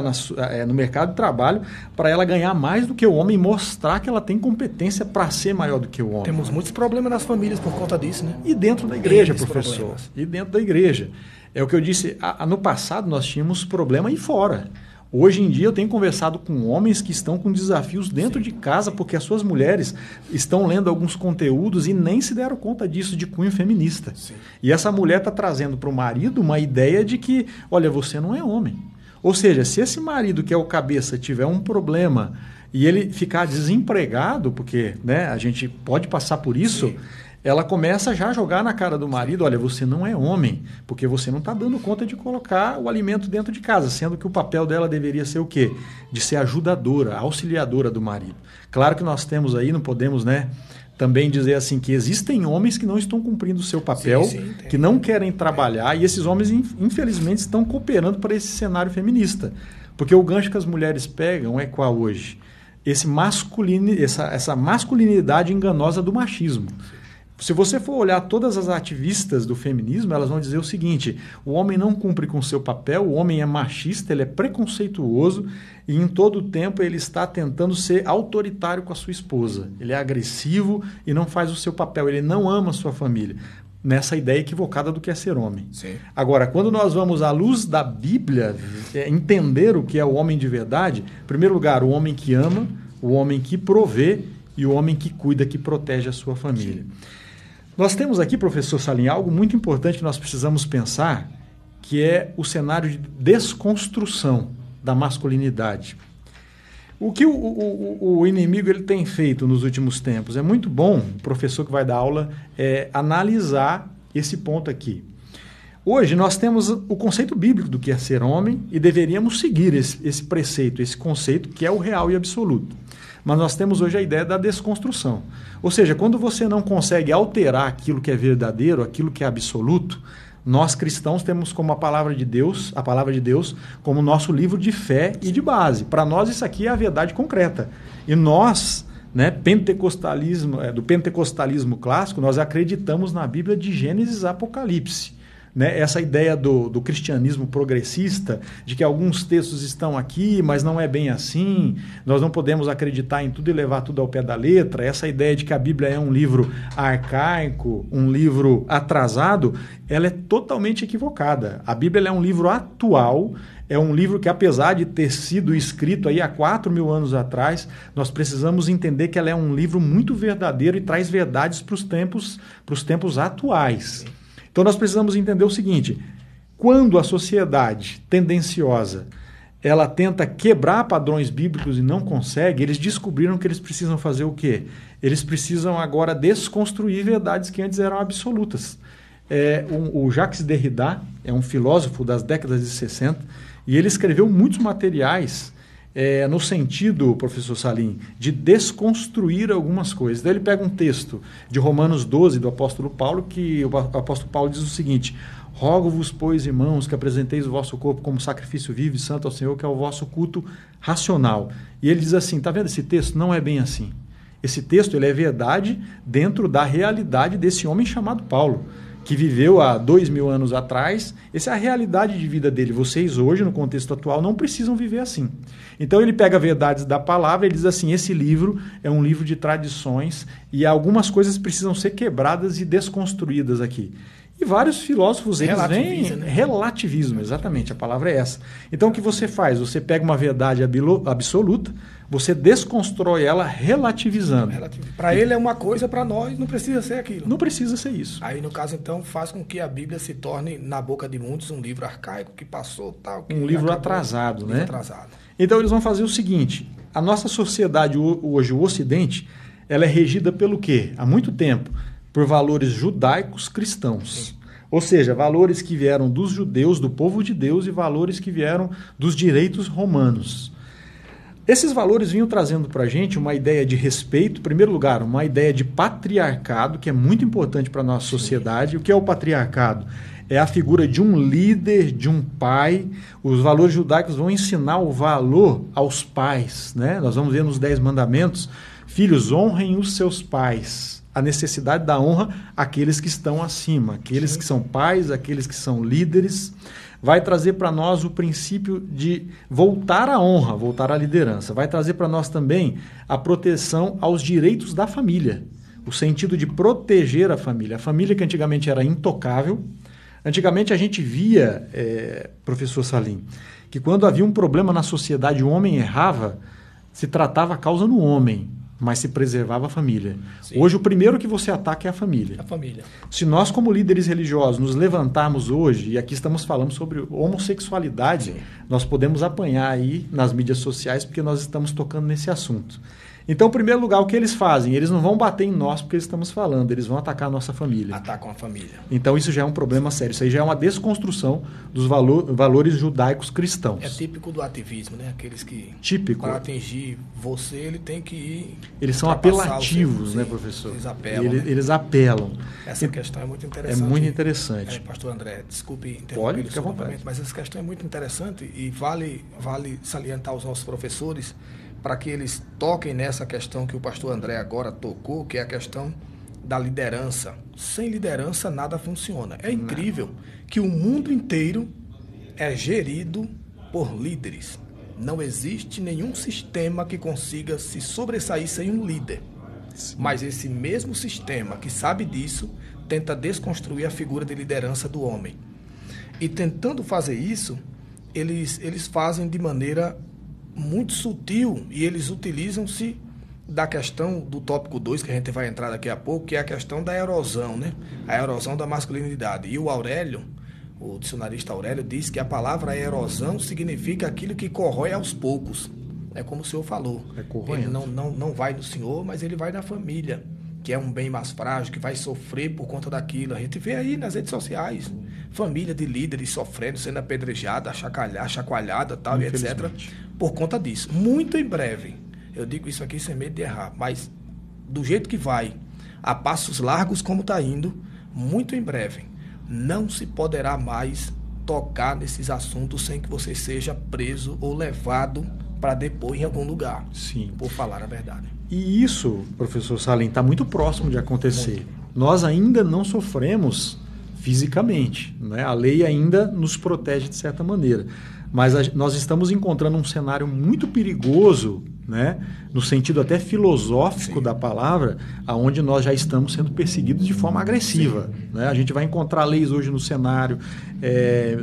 no mercado de trabalho para ela ganhar mais do que o homem e mostrar que ela tem competência para ser maior do que o homem. Temos muitos problemas nas famílias por conta disso, né? E dentro da igreja, professor. E dentro da igreja. É o que eu disse, no passado nós tínhamos problema aí fora. Hoje em dia eu tenho conversado com homens que estão com desafios dentro de casa porque as suas mulheres estão lendo alguns conteúdos e nem se deram conta disso de cunho feminista. Sim. E essa mulher está trazendo para o marido uma ideia de que, olha, você não é homem. Ou seja, se esse marido que é o cabeça tiver um problema e ele ficar desempregado, porque né, a gente pode passar por isso... Sim. Ela começa já a jogar na cara do marido, olha, você não é homem, porque você não está dando conta de colocar o alimento dentro de casa, sendo que o papel dela deveria ser o quê? De ser ajudadora, auxiliadora do marido. Claro que nós temos aí, não podemos, né, também dizer assim, que existem homens que não estão cumprindo o seu papel, que não querem trabalhar, e esses homens, infelizmente, estão cooperando para esse cenário feminista. Porque o gancho que as mulheres pegam é qual hoje? Essa masculinidade enganosa do machismo. Se você for olhar todas as ativistas do feminismo, elas vão dizer o seguinte: o homem não cumpre com o seu papel, o homem é machista, ele é preconceituoso e em todo o tempo ele está tentando ser autoritário com a sua esposa. Ele é agressivo e não faz o seu papel, ele não ama a sua família. Nessa ideia equivocada do que é ser homem. Sim. Agora, quando nós vamos à luz da Bíblia entender o que é o homem de verdade, em primeiro lugar, o homem que ama, o homem que provê e o homem que cuida, que protege a sua família. Sim. Nós temos aqui, professor Salim, algo muito importante que nós precisamos pensar, que é o cenário de desconstrução da masculinidade. O que o inimigo ele tem feito nos últimos tempos? É muito bom, o professor que vai dar aula, analisar esse ponto aqui. Hoje nós temos o conceito bíblico do que é ser homem e deveríamos seguir esse preceito, esse conceito que é o real e absoluto. Mas nós temos hoje a ideia da desconstrução. Ou seja, quando você não consegue alterar aquilo que é verdadeiro, aquilo que é absoluto, nós cristãos temos como a palavra de Deus como nosso livro de fé e de base. Para nós isso aqui é a verdade concreta. E nós, né, do pentecostalismo clássico, nós acreditamos na Bíblia de Gênesis a Apocalipse. Né, essa ideia do cristianismo progressista, de que alguns textos estão aqui, mas não é bem assim, nós não podemos acreditar em tudo e levar tudo ao pé da letra, essa ideia de que a Bíblia é um livro arcaico, um livro atrasado, ela é totalmente equivocada. A Bíblia é um livro atual, é um livro que, apesar de ter sido escrito aí há 4.000 anos atrás, nós precisamos entender que ela é um livro muito verdadeiro e traz verdades para os tempos atuais. Então nós precisamos entender o seguinte: quando a sociedade tendenciosa ela tenta quebrar padrões bíblicos e não consegue, eles descobriram que eles precisam fazer o quê? Eles precisam agora desconstruir verdades que antes eram absolutas. O Jacques Derrida é um filósofo das décadas de 60 e ele escreveu muitos materiais no sentido, professor Salim, de desconstruir algumas coisas. Daí ele pega um texto de Romanos 12, do apóstolo Paulo, que o apóstolo Paulo diz o seguinte: rogo-vos, pois, irmãos, que apresenteis o vosso corpo como sacrifício vivo e santo ao Senhor, que é o vosso culto racional. E ele diz assim, está vendo esse texto? Não é bem assim. Esse texto ele é verdade dentro da realidade desse homem chamado Paulo, que viveu há 2.000 anos atrás. Essa é a realidade de vida dele. Vocês hoje, no contexto atual, não precisam viver assim. Então ele pega verdades da palavra e diz assim: esse livro é um livro de tradições e algumas coisas precisam ser quebradas e desconstruídas aqui. E vários filósofos, eles vêm... Relativismo, exatamente, a palavra é essa. Então o que você faz? Você pega uma verdade absoluta, você desconstrói ela relativizando. Para ele é uma coisa, para nós não precisa ser aquilo. Não precisa ser isso. Aí, no caso, então, faz com que a Bíblia se torne, na boca de muitos, um livro arcaico que passou tal. Que um livro atrasado, né? Atrasado. Então eles vão fazer o seguinte: a nossa sociedade hoje, o Ocidente, ela é regida pelo quê? Há muito tempo, por valores judaicos cristãos. Sim. Ou seja, valores que vieram dos judeus, do povo de Deus, e valores que vieram dos direitos romanos. Esses valores vinham trazendo para a gente uma ideia de respeito, em primeiro lugar, uma ideia de patriarcado, que é muito importante para a nossa sociedade. O que é o patriarcado? É a figura de um líder, de um pai. Os valores judaicos vão ensinar o valor aos pais, né? Nós vamos ver nos 10 mandamentos, filhos, honrem os seus pais. A necessidade da honra àqueles que estão acima, aqueles que são pais, aqueles que são líderes. Vai trazer para nós o princípio de voltar à honra, voltar à liderança. Vai trazer para nós também a proteção aos direitos da família, o sentido de proteger a família. A família que antigamente era intocável. Antigamente a gente via, professor Salim, que quando havia um problema na sociedade, o homem errava, se tratava a causa no homem, mas se preservava a família. Sim. Hoje, o primeiro que você ataca é a família. A família. Se nós, como líderes religiosos, nos levantarmos hoje, e aqui estamos falando sobre homossexualidade, sim, nós podemos apanhar aí nas mídias sociais, porque nós estamos tocando nesse assunto. Então, em primeiro lugar, o que eles fazem? Eles não vão bater em nós porque estamos falando, eles vão atacar a nossa família. Atacam a família. Então, isso já é um problema sério. Isso aí já é uma desconstrução dos valores judaicos cristãos. É típico do ativismo, né? Aqueles que, típico, para atingir você, ele tem que ir... Eles são apelativos, né, professor? Eles apelam. Eles apelam. Essa questão é muito interessante. É muito interessante. Pastor André, desculpe interromper. Pode, fique à vontade. Mas essa questão é muito interessante e vale salientar aos nossos professores para que eles toquem nessa questão que o pastor André agora tocou, que é a questão da liderança. Sem liderança, nada funciona. É incrível que o mundo inteiro é gerido por líderes. Não existe nenhum sistema que consiga se sobressair sem um líder. Sim. Mas esse mesmo sistema que sabe disso, tenta desconstruir a figura de liderança do homem. E tentando fazer isso, eles fazem de maneira muito sutil e eles utilizam-se da questão do tópico 2, que a gente vai entrar daqui a pouco, que é a questão da erosão, né? A erosão da masculinidade. E o Aurélio, o dicionarista Aurélio, diz que a palavra erosão significa aquilo que corrói aos poucos. É como o senhor falou. Ele não vai no senhor, mas ele vai na família, que é um bem mais frágil, que vai sofrer por conta daquilo. A gente vê aí nas redes sociais, família de líderes sofrendo, sendo apedrejada, chacoalhada, tal, e etc. Por conta disso. Muito em breve, eu digo isso aqui sem medo de errar, mas do jeito que vai, a passos largos como está indo, muito em breve, não se poderá mais tocar nesses assuntos sem que você seja preso ou levado para depor em algum lugar. Sim. Por falar a verdade. E isso, professor Salim, está muito próximo de acontecer. Nós ainda não sofremos fisicamente, né? A lei ainda nos protege de certa maneira. Mas nós estamos encontrando um cenário muito perigoso, né? No sentido até filosófico, sim, da palavra, onde nós já estamos sendo perseguidos de forma agressiva. Né? A gente vai encontrar leis hoje no cenário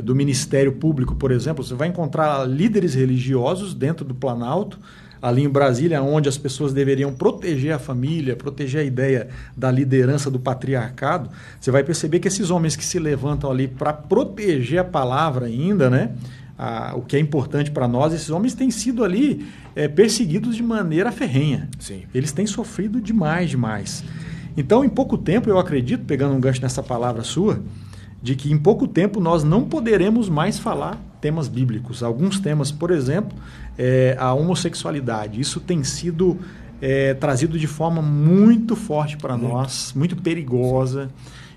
do Ministério Público, por exemplo. Você vai encontrar líderes religiosos dentro do Planalto, ali em Brasília, onde as pessoas deveriam proteger a família, proteger a ideia da liderança do patriarcado. Você vai perceber que esses homens que se levantam ali para proteger a palavra ainda, né? O que é importante para nós, esses homens têm sido ali perseguidos de maneira ferrenha. Sim. Eles têm sofrido demais. Então, em pouco tempo, eu acredito, pegando um gancho nessa palavra sua, de que em pouco tempo nós não poderemos mais falar temas bíblicos. Alguns temas, por exemplo, a homossexualidade. Isso tem sido trazido de forma muito forte para nós, muito perigosa.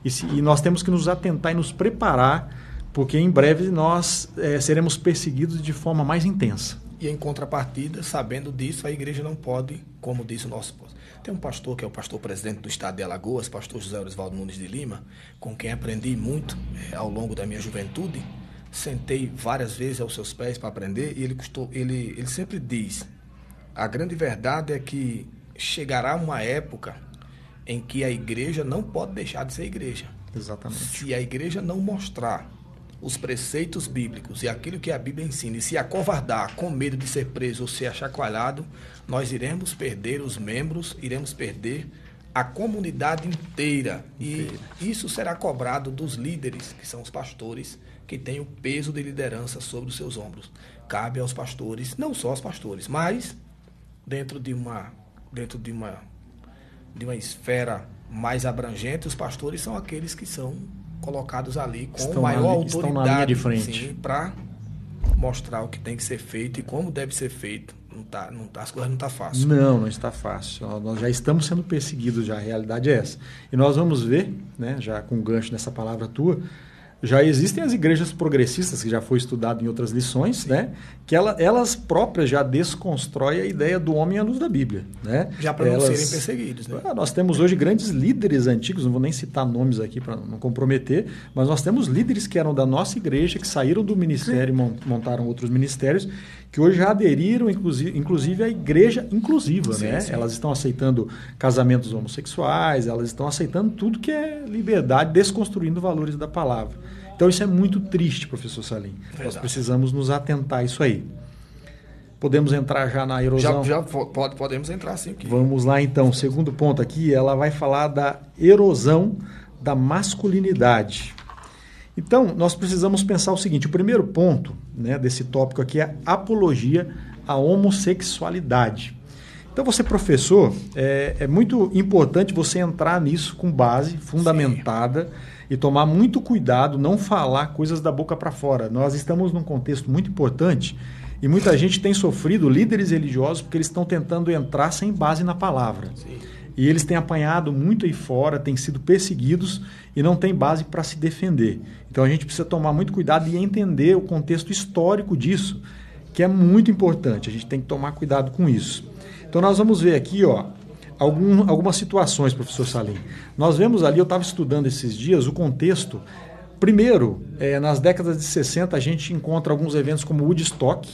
E nós temos que nos atentar e nos preparar, porque em breve nós seremos perseguidos de forma mais intensa. E em contrapartida, sabendo disso, a igreja não pode, como diz o nosso... Tem um pastor que é o pastor presidente do estado de Alagoas, pastor José Orisvaldo Nunes de Lima, com quem aprendi muito ao longo da minha juventude. Sentei várias vezes aos seus pés para aprender e ele sempre diz, a grande verdade é que chegará uma época em que a igreja não pode deixar de ser igreja. Exatamente. Se a igreja não mostrar os preceitos bíblicos e aquilo que a Bíblia ensina, e se acovardar com medo de ser preso ou ser achacoalhado, nós iremos perder os membros, iremos perder a comunidade inteira. E isso será cobrado dos líderes, que são os pastores, que têm o peso de liderança sobre os seus ombros. Cabe aos pastores, não só aos pastores, mas dentro de uma esfera mais abrangente, os pastores são aqueles que são colocados ali com maior autoridade de frente, para mostrar o que tem que ser feito e como deve ser feito as coisas não estão fáceis. Não está fácil. Nós já estamos sendo perseguidos, já, a realidade é essa. E nós vamos ver, né, já com gancho nessa palavra tua, já existem as igrejas progressistas, que já foi estudado em outras lições, né, que elas próprias já desconstroem a ideia do homem à luz da Bíblia. Né? Já para não serem perseguidos. Né? Nós temos hoje grandes líderes antigos, não vou nem citar nomes aqui para não comprometer, mas nós temos líderes que eram da nossa igreja, que saíram do ministério e montaram outros ministérios, que hoje já aderiram, inclusive, à igreja inclusiva. Sim, né? Sim. Elas estão aceitando casamentos homossexuais, elas estão aceitando tudo que é liberdade, desconstruindo valores da palavra. Então isso é muito triste, professor Salim. Verdade. Nós precisamos nos atentar a isso aí. Podemos entrar já na erosão? Podemos entrar sim. Aqui. Vamos lá então. O segundo ponto aqui, ela vai falar da erosão da masculinidade. Então, nós precisamos pensar o seguinte, o primeiro ponto, né, desse tópico aqui é apologia à homossexualidade. Então, você, professor, é muito importante você entrar nisso com base fundamentada. Sim. E tomar muito cuidado, não falar coisas da boca para fora. Nós estamos num contexto muito importante e muita gente tem sofrido, líderes religiosos, porque eles estão tentando entrar sem base na palavra. Sim. E eles têm apanhado muito aí fora, têm sido perseguidos e não têm base para se defender. Então a gente precisa tomar muito cuidado e entender o contexto histórico disso, que é muito importante. A gente tem que tomar cuidado com isso. Então nós vamos ver aqui, ó, algumas situações, professor Salim. Nós vemos ali, eu estava estudando esses dias, o contexto. Primeiro, nas décadas de 60, a gente encontra alguns eventos como Woodstock,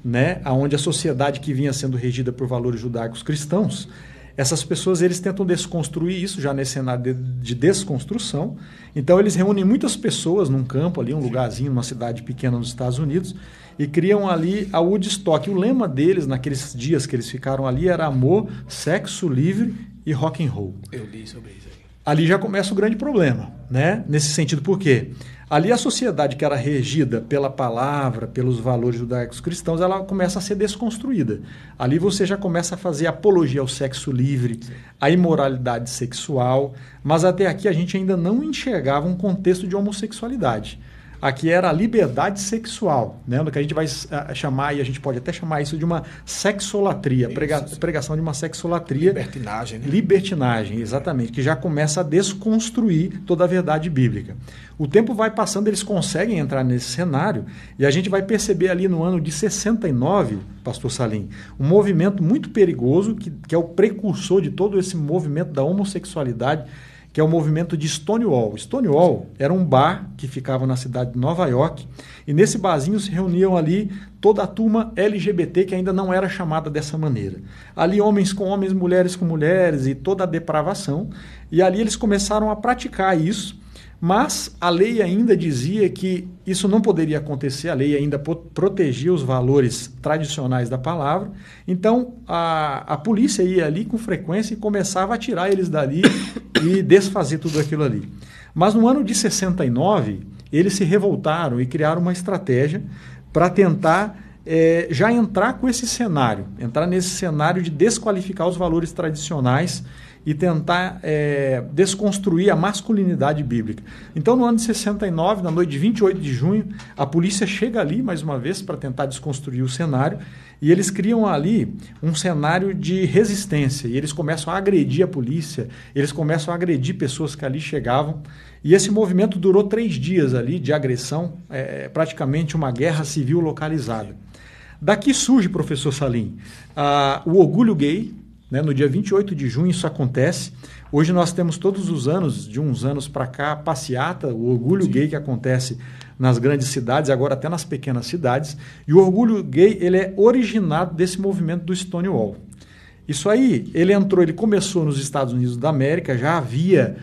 né, onde a sociedade que vinha sendo regida por valores judaicos cristãos, essas pessoas eles tentam desconstruir isso já nesse cenário de desconstrução. Então, eles reúnem muitas pessoas num campo ali, um lugarzinho, numa cidade pequena nos Estados Unidos, e criam ali a Woodstock. O lema deles, naqueles dias que eles ficaram ali, era amor, sexo livre e rock and roll. Eu li sobre isso aí. Ali já começa o grande problema, né? Nesse sentido, por quê? Ali a sociedade que era regida pela palavra, pelos valores judaicos cristãos, ela começa a ser desconstruída. Ali você já começa a fazer apologia ao sexo livre, à imoralidade sexual, mas até aqui a gente ainda não enxergava um contexto de homossexualidade. Aqui era a liberdade sexual, né? O que a gente vai chamar, e a gente pode até chamar isso de uma sexolatria, pregação de uma sexolatria. Libertinagem. Né? Libertinagem, exatamente, que já começa a desconstruir toda a verdade bíblica. O tempo vai passando, eles conseguem entrar nesse cenário, e a gente vai perceber ali no ano de 69, pastor Salim, um movimento muito perigoso, que é o precursor de todo esse movimento da homossexualidade, que é o movimento de Stonewall. Stonewall era um bar que ficava na cidade de Nova York, e nesse barzinho se reuniam ali toda a turma LGBT, que ainda não era chamada dessa maneira. Ali homens com homens, mulheres com mulheres, e toda a depravação, e ali eles começaram a praticar isso, mas a lei ainda dizia que isso não poderia acontecer, a lei ainda protegia os valores tradicionais da palavra, então a polícia ia ali com frequência e começava a tirar eles dali e desfazer tudo aquilo ali. Mas no ano de 69, eles se revoltaram e criaram uma estratégia para tentar já entrar com esse cenário, entrar nesse cenário de desqualificar os valores tradicionais e tentar desconstruir a masculinidade bíblica. Então, no ano de 69, na noite de 28 de junho, a polícia chega ali, mais uma vez, para tentar desconstruir o cenário, e eles criam ali um cenário de resistência, e eles começam a agredir a polícia, eles começam a agredir pessoas que ali chegavam, e esse movimento durou 3 dias ali de agressão, praticamente uma guerra civil localizada. Daqui surge, professor Salim, o orgulho gay, né? No dia 28 de junho isso acontece. Hoje nós temos todos os anos, de uns anos para cá, a passeata, o orgulho gay que acontece nas grandes cidades, agora até nas pequenas cidades. E o orgulho gay ele é originado desse movimento do Stonewall. Isso aí, ele começou nos Estados Unidos da América, já havia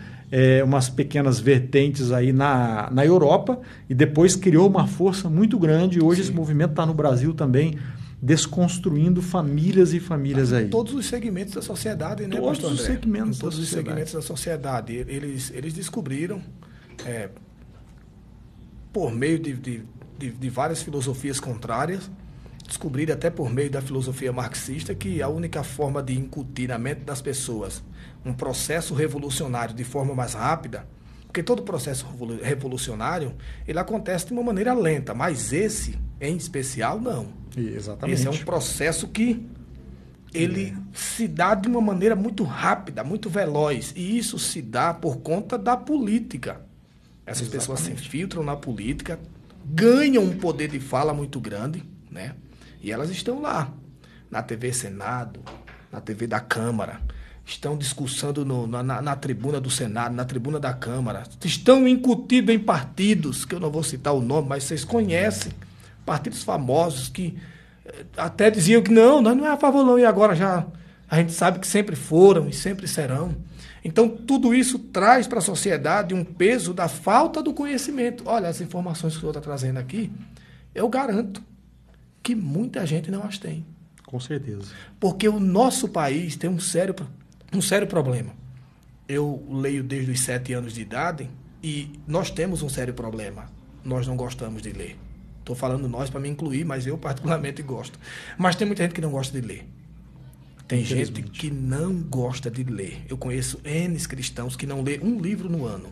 umas pequenas vertentes aí na Europa, e depois criou uma força muito grande. Hoje esse movimento está no Brasil também, desconstruindo famílias e famílias aí. Todos os segmentos da sociedade, né, pastor André? Todos os segmentos da sociedade. Eles descobriram, por meio de várias filosofias contrárias, descobriram até por meio da filosofia marxista que a única forma de incutir na mente das pessoas um processo revolucionário de forma mais rápida, porque todo processo revolucionário ele acontece de uma maneira lenta, mas esse em especial, não. Exatamente. Esse é um processo que ele se dá de uma maneira muito rápida, muito veloz. E isso se dá por conta da política. Essas pessoas se infiltram na política, ganham um poder de fala muito grande, né? E elas estão lá, na TV Senado, na TV da Câmara, estão discursando na tribuna do Senado, na tribuna da Câmara, estão incutidos em partidos, que eu não vou citar o nome, mas vocês conhecem, partidos famosos que até diziam que nós não é a favor não, e agora já a gente sabe que sempre foram e sempre serão. Então, tudo isso traz para a sociedade um peso da falta do conhecimento. Olha, as informações que o senhor está trazendo aqui, eu garanto que muita gente não as tem. Com certeza. Porque o nosso país tem um sério problema. Eu leio desde os 7 anos de idade e nós temos um sério problema. Nós não gostamos de ler. Estou falando nós para me incluir, mas eu particularmente gosto. Mas tem muita gente que não gosta de ler. Tem gente que não gosta de ler. Eu conheço N cristãos que não lê um livro no ano.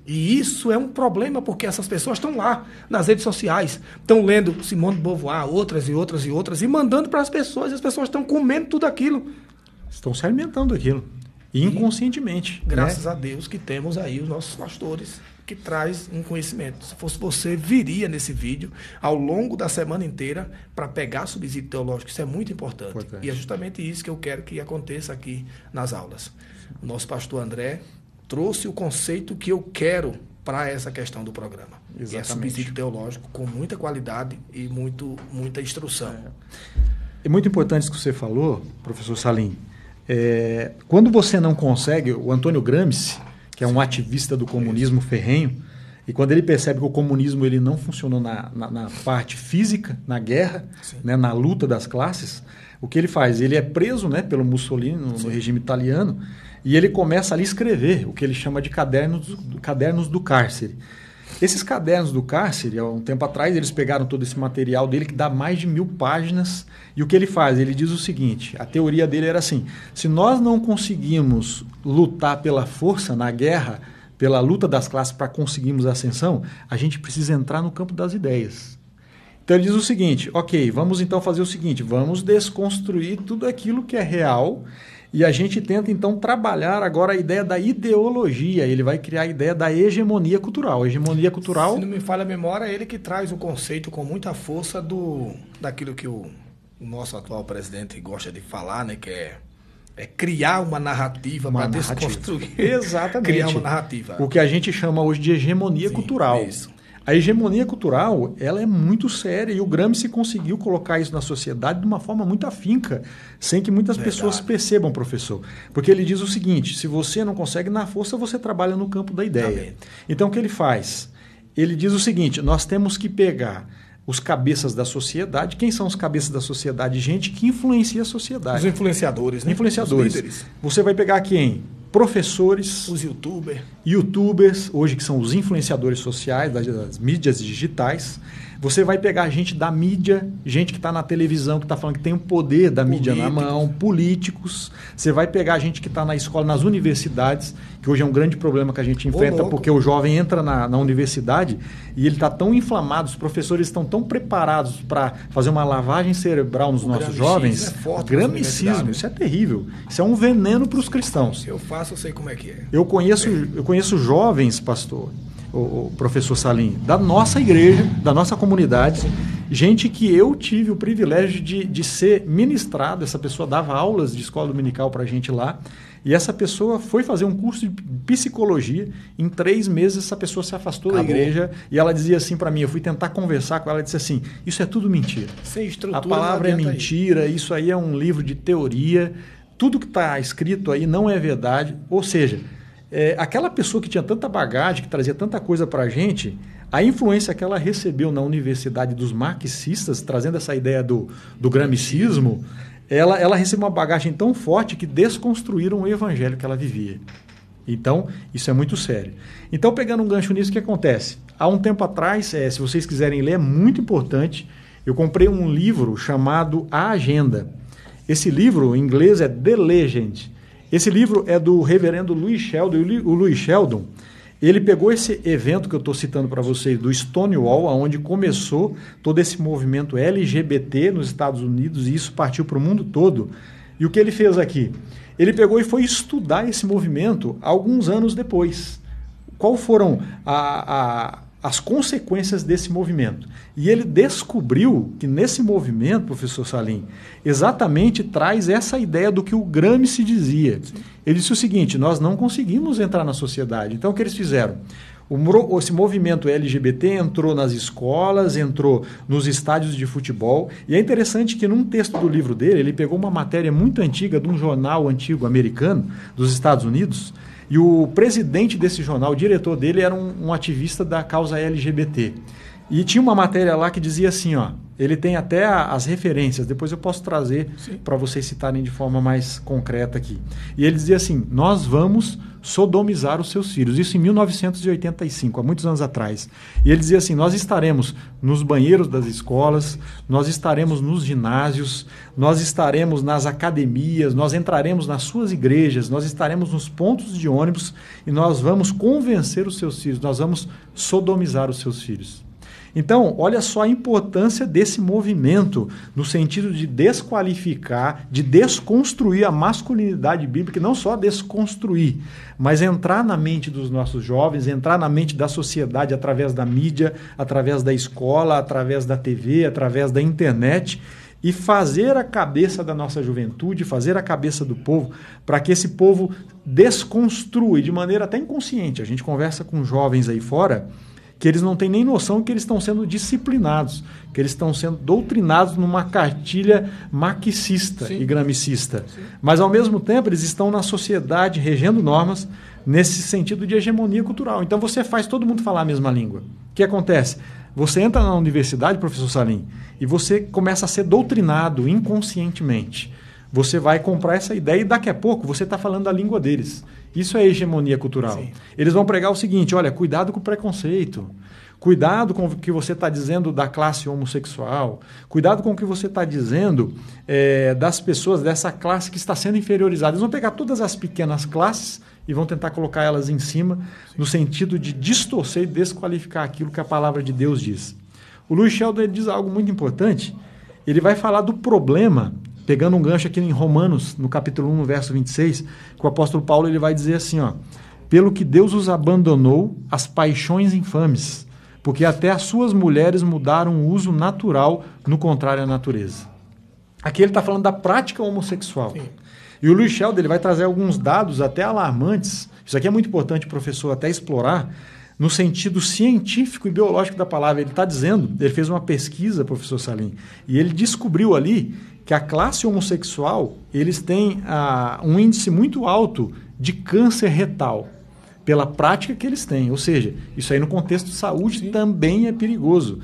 E isso é um problema, porque essas pessoas estão lá, nas redes sociais, estão lendo Simone de Beauvoir, outras, e mandando para as pessoas, e as pessoas estão comendo tudo aquilo. Estão se alimentando daquilo, inconscientemente. Graças a Deus que temos aí os nossos pastores, que traz um conhecimento. Se fosse você, viria nesse vídeo ao longo da semana inteira para pegar subsídio teológico. Isso é muito importante. E é justamente isso que eu quero que aconteça aqui nas aulas. O nosso pastor André trouxe o conceito que eu quero para essa questão do programa. Exatamente. É subsídio teológico com muita qualidade e muita instrução. É muito importante isso que você falou, professor Salim. Quando você não consegue, o Antônio Gramsci, que é um ativista do comunismo ferrenho, e quando ele percebe que o comunismo ele não funcionou na parte física, na guerra, né, na luta das classes, o que ele faz? Ele é preso, né, pelo Mussolini no regime italiano, e ele começa ali a escrever o que ele chama de cadernos do cárcere. Esses cadernos do cárcere, há um tempo atrás, eles pegaram todo esse material dele, que dá mais de 1000 páginas, e o que ele faz? Ele diz o seguinte, a teoria dele era assim, se nós não conseguimos lutar pela força na guerra, pela luta das classes para conseguirmos a ascensão, a gente precisa entrar no campo das ideias. Então ele diz o seguinte, ok, vamos então fazer o seguinte, vamos desconstruir tudo aquilo que é real, e a gente tenta, então, trabalhar agora a ideia da ideologia. Ele vai criar a ideia da hegemonia cultural. A hegemonia cultural... Se não me falha a memória, é ele que traz o conceito com muita força daquilo que o nosso atual presidente gosta de falar, né? Que é criar uma narrativa para desconstruir. Exatamente. Criar uma narrativa. O que a gente chama hoje de hegemonia cultural. Isso. A hegemonia cultural, ela é muito séria e o Gramsci conseguiu colocar isso na sociedade de uma forma muito afinca, sem que muitas pessoas percebam, professor. Porque ele diz o seguinte, se você não consegue na força, você trabalha no campo da ideia. Então, o que ele faz? Ele diz o seguinte, nós temos que pegar os cabeças da sociedade. Quem são os cabeças da sociedade? Gente que influencia a sociedade. Os influenciadores, né? Influenciadores. Os líderes. Você vai pegar quem? Professores, os youtubers, hoje que são os influenciadores sociais das mídias digitais. Você vai pegar gente da mídia, gente que está na televisão, que está falando que tem o poder da mídia na mão, políticos. Você vai pegar gente que está na escola, nas universidades, que hoje é um grande problema que a gente enfrenta, porque o jovem entra na universidade e ele está tão inflamado, os professores estão tão preparados para fazer uma lavagem cerebral nos nossos jovens. É forte, gramicismo, isso é terrível. Isso é um veneno para os cristãos. Eu faço, eu sei como é que é. Eu conheço jovens, pastor, o professor Salim, da nossa igreja, da nossa comunidade, gente que eu tive o privilégio de ser ministrado. Essa pessoa dava aulas de escola dominical para a gente lá, e essa pessoa foi fazer um curso de psicologia. Em 3 meses essa pessoa se afastou da igreja, e ela dizia assim para mim, eu fui tentar conversar com ela, ela disse assim, isso é tudo mentira. Sem estrutura, a palavra é mentira, isso aí é um livro de teoria, tudo que está escrito aí não é verdade. Ou seja, aquela pessoa que tinha tanta bagagem, que trazia tanta coisa para a gente, a influência que ela recebeu na universidade dos marxistas, trazendo essa ideia do gramscismo, ela recebeu uma bagagem tão forte que desconstruíram o evangelho que ela vivia. Então, isso é muito sério. Então, pegando um gancho nisso, o que acontece? Há um tempo atrás, se vocês quiserem ler, é muito importante, eu comprei um livro chamado A Agenda. Esse livro, em inglês, é The Legend. Esse livro é do reverendo Louis Sheldon. O Louis Sheldon, Ele pegou esse evento que eu estou citando para vocês, do Stonewall, onde começou todo esse movimento LGBT nos Estados Unidos, e isso partiu para o mundo todo. E o que ele fez aqui? Ele pegou e foi estudar esse movimento alguns anos depois. Quais foram as consequências desse movimento? E ele descobriu que nesse movimento, professor Salim, exatamente traz essa ideia do que o Gramsci dizia. Sim. Ele disse o seguinte: nós não conseguimos entrar na sociedade. Então o que eles fizeram? Esse movimento LGBT entrou nas escolas, entrou nos estádios de futebol, e é interessante que num texto do livro dele, ele pegou uma matéria muito antiga de um jornal antigo americano dos Estados Unidos, e o presidente desse jornal, o diretor dele, era um ativista da causa LGBT. E tinha uma matéria lá que dizia assim, ó, ele tem até as referências, depois eu posso trazer para vocês citarem de forma mais concreta aqui. E ele dizia assim: nós vamos sodomizar os seus filhos. Isso em 1985, há muitos anos atrás. E ele dizia assim: nós estaremos nos banheiros das escolas, nós estaremos nos ginásios, nós estaremos nas academias, nós entraremos nas suas igrejas, nós estaremos nos pontos de ônibus e nós vamos convencer os seus filhos, nós vamos sodomizar os seus filhos. Então, olha só a importância desse movimento no sentido de desqualificar, de desconstruir a masculinidade bíblica, e não só desconstruir, mas entrar na mente dos nossos jovens, entrar na mente da sociedade através da mídia, através da escola, através da TV, através da internet, e fazer a cabeça da nossa juventude, fazer a cabeça do povo, para que esse povo desconstrua, de maneira até inconsciente. A gente conversa com jovens aí fora, que eles não têm nem noção que eles estão sendo disciplinados, que eles estão sendo doutrinados numa cartilha marxista Sim. e gramscista. Sim. Mas, ao mesmo tempo, eles estão na sociedade regendo normas nesse sentido de hegemonia cultural. Então, você faz todo mundo falar a mesma língua. O que acontece? Você entra na universidade, professor Salim, e você começa a ser doutrinado inconscientemente. Você vai comprar essa ideia e daqui a pouco você está falando a língua deles. Isso é hegemonia cultural. Sim. Eles vão pregar o seguinte: olha, cuidado com o preconceito, cuidado com o que você está dizendo da classe homossexual, cuidado com o que você está dizendo das pessoas dessa classe que está sendo inferiorizada. Eles vão pegar todas as pequenas classes e vão tentar colocar elas em cima, Sim. no sentido de distorcer e desqualificar aquilo que a palavra de Deus diz. O Louis Sheldon diz algo muito importante. Ele vai falar do problema, pegando um gancho aqui em Romanos, no capítulo 1, no verso 26, que o apóstolo Paulo ele vai dizer assim, ó: pelo que Deus os abandonou as paixões infames, porque até as suas mulheres mudaram o uso natural no contrário à natureza. Aqui ele está falando da prática homossexual. Sim. E o Louis Sheldon ele vai trazer alguns dados até alarmantes. Isso aqui é muito importante, professor, até explorar, no sentido científico e biológico da palavra. Ele está dizendo, ele fez uma pesquisa, professor Salim, e ele descobriu ali que a classe homossexual, eles têm um índice muito alto de câncer retal, pela prática que eles têm. Ou seja, isso aí no contexto de saúde Sim. também é perigoso.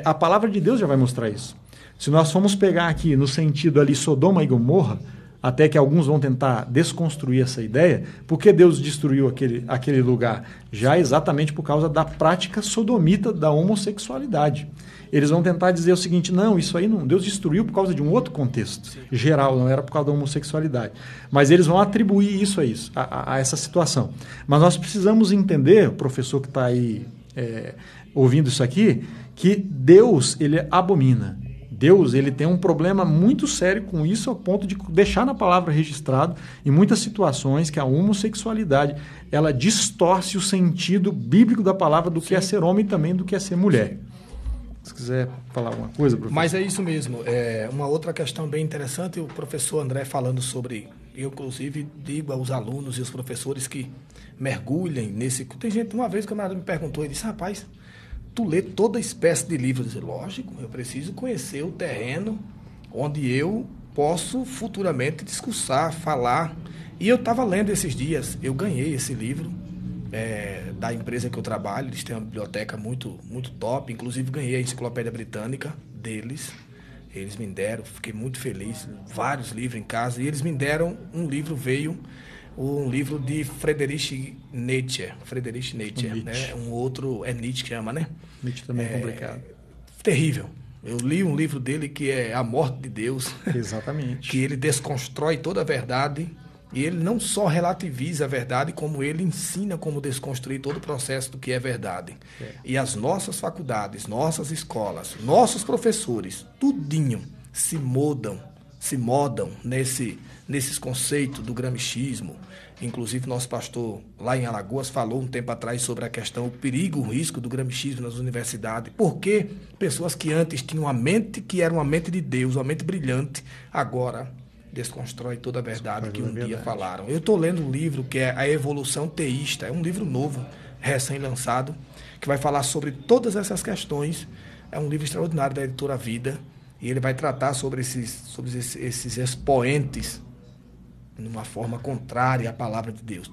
A palavra de Deus já vai mostrar isso. Se nós formos pegar aqui no sentido ali Sodoma e Gomorra, até que alguns vão tentar desconstruir essa ideia, por que Deus destruiu aquele lugar? Já exatamente por causa da prática sodomita da homossexualidade. Eles vão tentar dizer o seguinte: não, isso aí não, Deus destruiu por causa de um outro contexto Sim. geral, não era por causa da homossexualidade. Mas eles vão atribuir isso a essa situação. Mas nós precisamos entender, o professor que está aí ouvindo isso aqui, que Deus, ele abomina. Deus, ele tem um problema muito sério com isso, ao ponto de deixar na palavra registrado, em muitas situações, que a homossexualidade, ela distorce o sentido bíblico da palavra do Sim. que é ser homem e também do que é ser mulher. Se quiser falar alguma coisa, professor. Mas é isso mesmo. Uma outra questão bem interessante, o professor André falando sobre, eu inclusive digo aos alunos e aos professores que mergulhem nesse... Tem gente, uma vez o camarada me perguntou, ele disse: rapaz, tu lê toda espécie de livros. Eu disse: lógico, eu preciso conhecer o terreno onde eu posso futuramente discursar, falar. E eu estava lendo esses dias, eu ganhei esse livro da empresa que eu trabalho. Eles têm uma biblioteca muito, muito top, inclusive ganhei a enciclopédia britânica deles. Eles me deram, fiquei muito feliz, vários livros em casa, e eles me deram um livro, um livro de Friedrich Nietzsche, né? Um outro é Nietzsche que chama, né? Nietzsche também é complicado. Terrível. Eu li um livro dele que é A Morte de Deus. Exatamente. Que ele desconstrói toda a verdade E ele não só relativiza a verdade, como ele ensina como desconstruir todo o processo do que é verdade. E as nossas faculdades, nossas escolas, nossos professores, tudinho se modam nesses conceitos do gramscismo. Inclusive, nosso pastor lá em Alagoas falou um tempo atrás sobre a questão, o perigo, o risco do gramscismo nas universidades. Porque pessoas que antes tinham uma mente que era uma mente de Deus, uma mente brilhante, agora desconstrói toda a verdade que um dia falaram. Eu estou lendo um livro que é A Evolução Teísta, é um livro novo, recém-lançado, que vai falar sobre todas essas questões. É um livro extraordinário da editora Vida, e ele vai tratar sobre esses expoentes de uma forma contrária à palavra de Deus.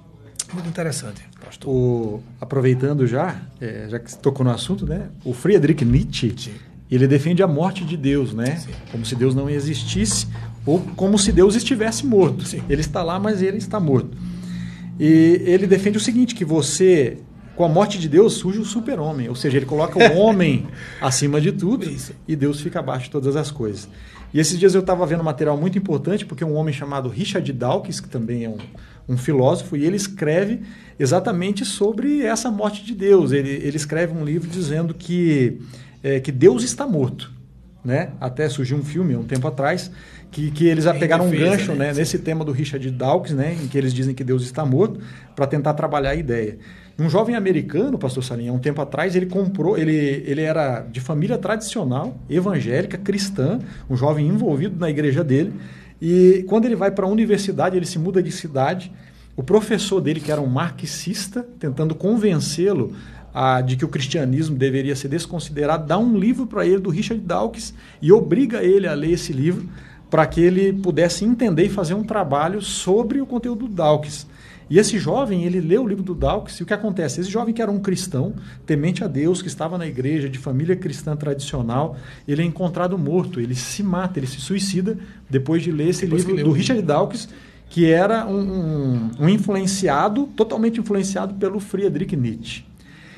Muito interessante, pastor. Aproveitando já que você tocou no assunto, né? O Friedrich Nietzsche, sim, ele defende a morte de Deus, né? Sim. Como se Deus não existisse, ou como se Deus estivesse morto. Sim. Ele está lá, mas ele está morto. E ele defende o seguinte, que com a morte de Deus surge o super-homem, ou seja, ele coloca o homem acima de tudo. Isso. E Deus fica abaixo de todas as coisas. E esses dias eu estava vendo um material muito importante, porque um homem chamado Richard Dawkins, que também é um filósofo, e ele escreve exatamente sobre essa morte de Deus. Ele escreve um livro dizendo que Deus está morto, né? Até surgiu um filme um tempo atrás que eles pegaram um gancho, né, nesse tema do Richard Dawkins, né, em que eles dizem que Deus está morto, para tentar trabalhar a ideia. Um jovem americano, pastor Salim, há um tempo atrás, ele era de família tradicional, evangélica, cristã, um jovem envolvido na igreja dele, e quando ele vai para a universidade, ele se muda de cidade, o professor dele, que era um marxista, tentando convencê-lo de que o cristianismo deveria ser desconsiderado, dá um livro para ele do Richard Dawkins e obriga ele a ler esse livro para que ele pudesse entender e fazer um trabalho sobre o conteúdo do Dawkins. E esse jovem, ele lê o livro do Dawkins, e o que acontece? Esse jovem que era um cristão, temente a Deus, que estava na igreja, de família cristã tradicional, ele é encontrado morto, ele se mata, ele se suicida depois de ler esse livro do Richard Dawkins, que era um influenciado, totalmente influenciado pelo Friedrich Nietzsche.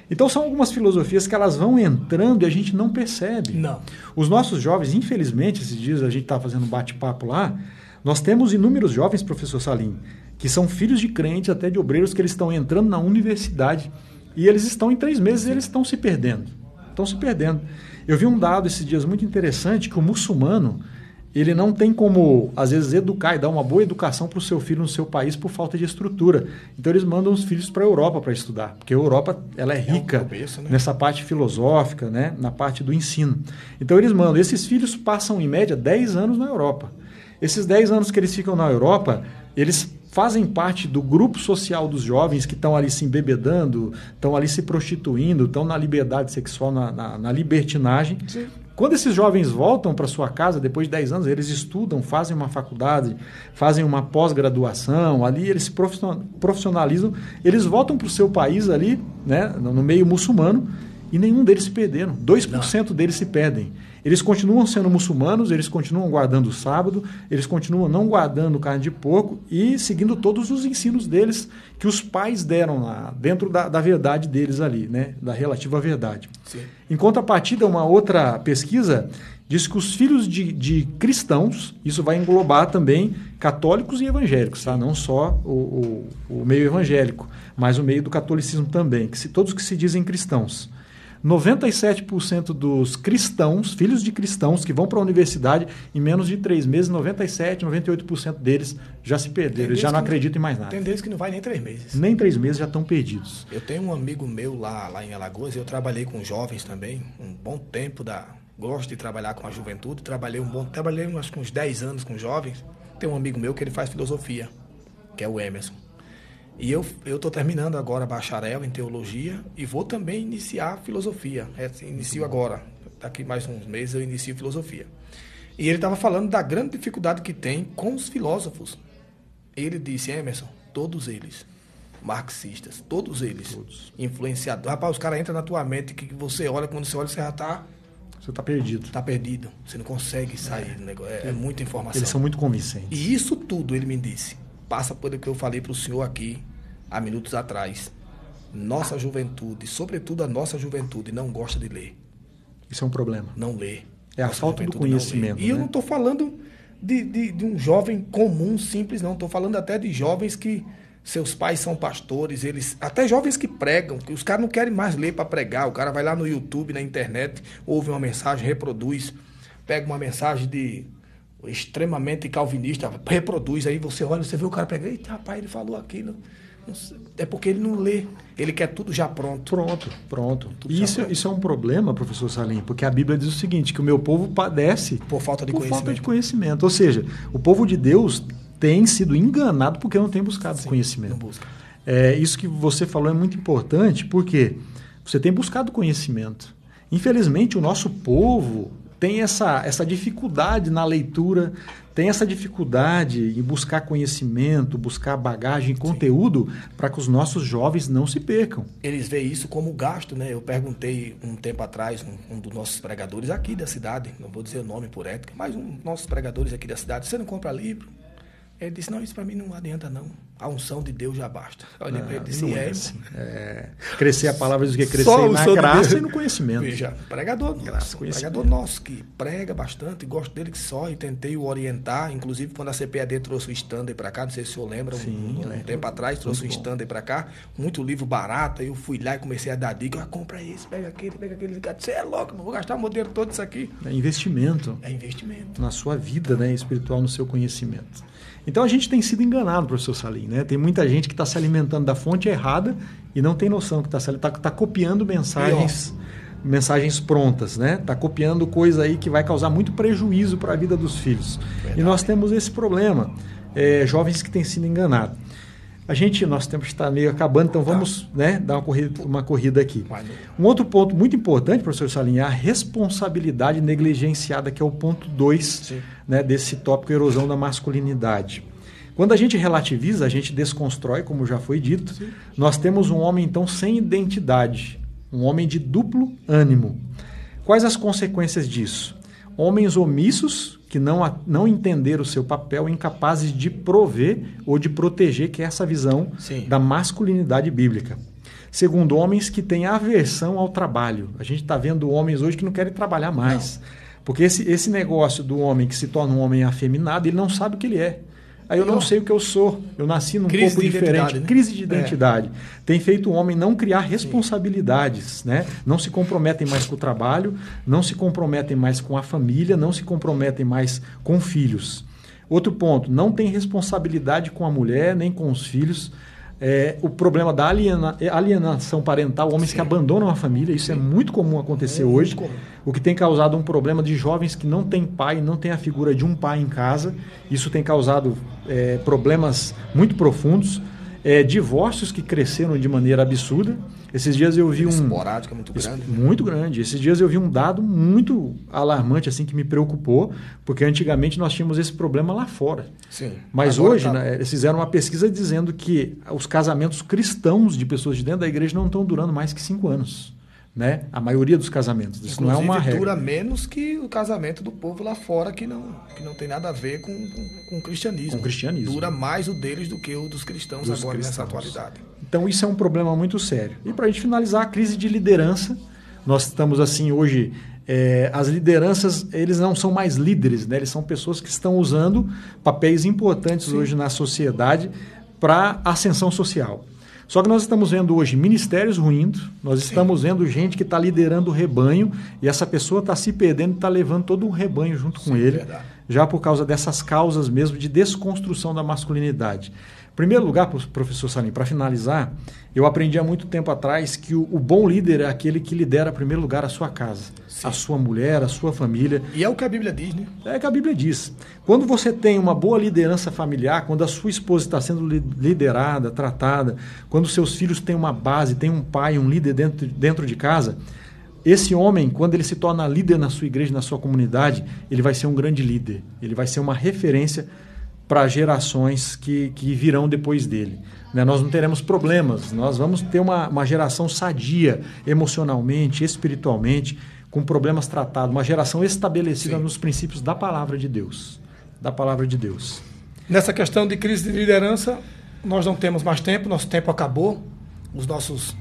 Então são algumas filosofias que elas vão entrando e a gente não percebe. Não. Os nossos jovens, infelizmente, esses dias a gente está fazendo um bate-papo lá, nós temos inúmeros jovens, professor Salim, que são filhos de crentes, até de obreiros, que eles estão entrando na universidade e eles estão em 3 meses e eles estão se perdendo. Estão se perdendo. Eu vi um dado esses dias muito interessante, que o muçulmano, ele não tem como, às vezes, educar e dar uma boa educação para o seu filho no seu país por falta de estrutura. Então, eles mandam os filhos para a Europa para estudar, porque a Europa ela é rica nessa parte filosófica, né, na parte do ensino. Então, eles mandam. Esses filhos passam, em média, 10 anos na Europa. Esses 10 anos que eles ficam na Europa, eles fazem parte do grupo social dos jovens que estão ali se embebedando, estão ali se prostituindo, estão na liberdade sexual, na libertinagem. Sim. Quando esses jovens voltam para sua casa, depois de 10 anos, eles estudam, fazem uma faculdade, fazem uma pós-graduação, ali eles se profissionalizam, eles voltam para o seu país ali, né, no meio muçulmano, e nenhum deles se perderam. 2% deles se perdem. Eles continuam sendo muçulmanos, eles continuam guardando o sábado, eles continuam não guardando carne de porco e seguindo todos os ensinos deles que os pais deram lá, dentro da verdade deles ali, né? Da relativa verdade. Sim. Em contrapartida, uma outra pesquisa diz que os filhos de cristãos, isso vai englobar também católicos e evangélicos, tá? Não só o meio evangélico, mas o meio do catolicismo também, todos que se dizem cristãos. 97% dos cristãos, filhos de cristãos que vão para a universidade, em menos de 3 meses, 97%, 98% deles já se perderam, eles já não acreditam em mais nada. Tem deles que não vai nem 3 meses. Nem 3 meses já estão perdidos. Eu tenho um amigo meu lá em Alagoas, eu trabalhei com jovens também, um bom tempo, gosto de trabalhar com a juventude, trabalhei acho que uns 10 anos com jovens. Tem um amigo meu que ele faz filosofia, que é o Emerson. E eu estou terminando agora bacharel em teologia e vou também iniciar filosofia. Inicio agora, daqui mais uns meses eu inicio filosofia. E ele estava falando da grande dificuldade que tem com os filósofos. Ele disse, Emerson, todos eles, marxistas, todos eles, influenciadores. Rapaz, os caras entram na tua mente que você olha, quando você olha, você já está... Você está perdido. Está perdido. Você não consegue sair do negócio. É muita informação. Eles são muito convincentes. E isso tudo, ele me disse, passa por o que eu falei para o senhor aqui, há minutos atrás. Nossa juventude, sobretudo a nossa juventude, não gosta de ler. Isso é um problema. Não lê. É a falta do conhecimento. E eu não estou falando de um jovem comum, simples, não. Estou falando até de jovens que seus pais são pastores, até jovens que pregam, que os caras não querem mais ler para pregar. O cara vai lá no YouTube, na internet, ouve uma mensagem, reproduz, pega uma mensagem de extremamente calvinista, reproduz, aí você olha, você vê o cara pregando, eita, rapaz, ele falou aquilo. É porque ele não lê, ele quer tudo já pronto. Pronto. E isso é um problema, professor Salim, porque a Bíblia diz o seguinte, que o meu povo padece por falta de conhecimento. Ou seja, o povo de Deus tem sido enganado porque não tem buscado conhecimento. Não busca. Isso que você falou é muito importante, porque você tem buscado conhecimento. Infelizmente, o nosso povo tem essa dificuldade na leitura, tem essa dificuldade em buscar conhecimento, buscar bagagem, conteúdo, para que os nossos jovens não se percam. Eles veem isso como gasto, né? Eu perguntei um tempo atrás, um dos nossos pregadores aqui da cidade, não vou dizer o nome por ética, mas um dos nossos pregadores aqui da cidade, você não compra livro? Ele disse, não, isso para mim não adianta não. A unção de Deus já basta. Olha, ele disse, assim. Crescer a palavra diz que crescer na graça e no conhecimento. Veja, pregador nosso que prega bastante, gosto dele que só, e tentei o orientar, inclusive quando a CPAD trouxe o stand para cá, não sei se o senhor lembra, um tempo atrás, trouxe o stand para cá, muito livro barato, aí eu fui lá e comecei a dar dica, compra esse, pega aquele, você é louco, não vou gastar o modelo todo isso aqui. É investimento. Na sua vida, né, espiritual, no seu conhecimento. Então a gente tem sido enganado, professor Salim, né? Tem muita gente que está se alimentando da fonte errada e não tem noção que está copiando mensagens prontas, né? Está copiando coisa aí que vai causar muito prejuízo para a vida dos filhos. Verdade. E nós temos esse problema, jovens que têm sido enganados. Nosso tempo está meio acabando, então vamos dar uma corrida aqui. Um outro ponto muito importante, professor Salim, é a responsabilidade negligenciada, que é o ponto 2, né, desse tópico erosão da masculinidade. Quando a gente relativiza, a gente desconstrói, como já foi dito, nós temos um homem, então, sem identidade, um homem de duplo ânimo. Quais as consequências disso? Homens omissos, que não entenderam o seu papel, incapazes de prover ou de proteger, que é essa visão da masculinidade bíblica. Segundo, homens que têm aversão ao trabalho. A gente está vendo homens hoje que não querem trabalhar mais. Porque esse negócio do homem que se torna um homem afeminado, ele não sabe o que ele é. Aí eu não sei o que eu sou. Eu nasci num corpo diferente. Né? Crise de identidade. Tem feito o homem não criar responsabilidades. Né? Não se comprometem mais com o trabalho, não se comprometem mais com a família, não se comprometem mais com filhos. Outro ponto, não tem responsabilidade com a mulher, nem com os filhos. O problema da alienação parental, homens que abandonam a família, isso é muito comum acontecer hoje, o que tem causado um problema de jovens que não têm pai, não têm a figura de um pai em casa, isso tem causado problemas muito profundos, divórcios que cresceram de maneira absurda. Esses dias eu vi esporádica, muito grande. Muito grande. Esses dias eu vi um dado muito alarmante, assim, que me preocupou, porque antigamente nós tínhamos esse problema lá fora. Sim. Mas hoje, eles fizeram uma pesquisa dizendo que os casamentos cristãos de pessoas de dentro da igreja não estão durando mais que 5 anos. Né? A maioria dos casamentos. Isso inclusive, não é uma regra. Dura menos que o casamento do povo lá fora, que não tem nada a ver com o cristianismo. Com o cristianismo. Dura mais o deles do que o dos cristãos agora nessa atualidade. Então isso é um problema muito sério. E para a gente finalizar, a crise de liderança. Nós estamos assim hoje, as lideranças, eles não são mais líderes, né? Eles são pessoas que estão usando papéis importantes hoje na sociedade para ascensão social. Só que nós estamos vendo hoje ministérios ruindo, nós estamos vendo gente que está liderando o rebanho e essa pessoa está se perdendo e está levando todo um rebanho junto com ele, já por causa dessas causas mesmo de desconstrução da masculinidade. Em primeiro lugar, professor Salim, para finalizar, eu aprendi há muito tempo atrás que o bom líder é aquele que lidera, em primeiro lugar, a sua casa, a sua mulher, a sua família. E é o que a Bíblia diz, né? É o que a Bíblia diz. Quando você tem uma boa liderança familiar, quando a sua esposa está sendo liderada, tratada, quando seus filhos têm uma base, têm um pai, um líder dentro de casa, esse homem, quando ele se torna líder na sua igreja, na sua comunidade, ele vai ser um grande líder. Ele vai ser uma referência para gerações que virão depois dele. Né? Nós não teremos problemas, nós vamos ter uma geração sadia emocionalmente, espiritualmente, com problemas tratados, uma geração estabelecida nos princípios da palavra de Deus. Da palavra de Deus. Nessa questão de crise de liderança, nós não temos mais tempo, nosso tempo acabou. Os nossos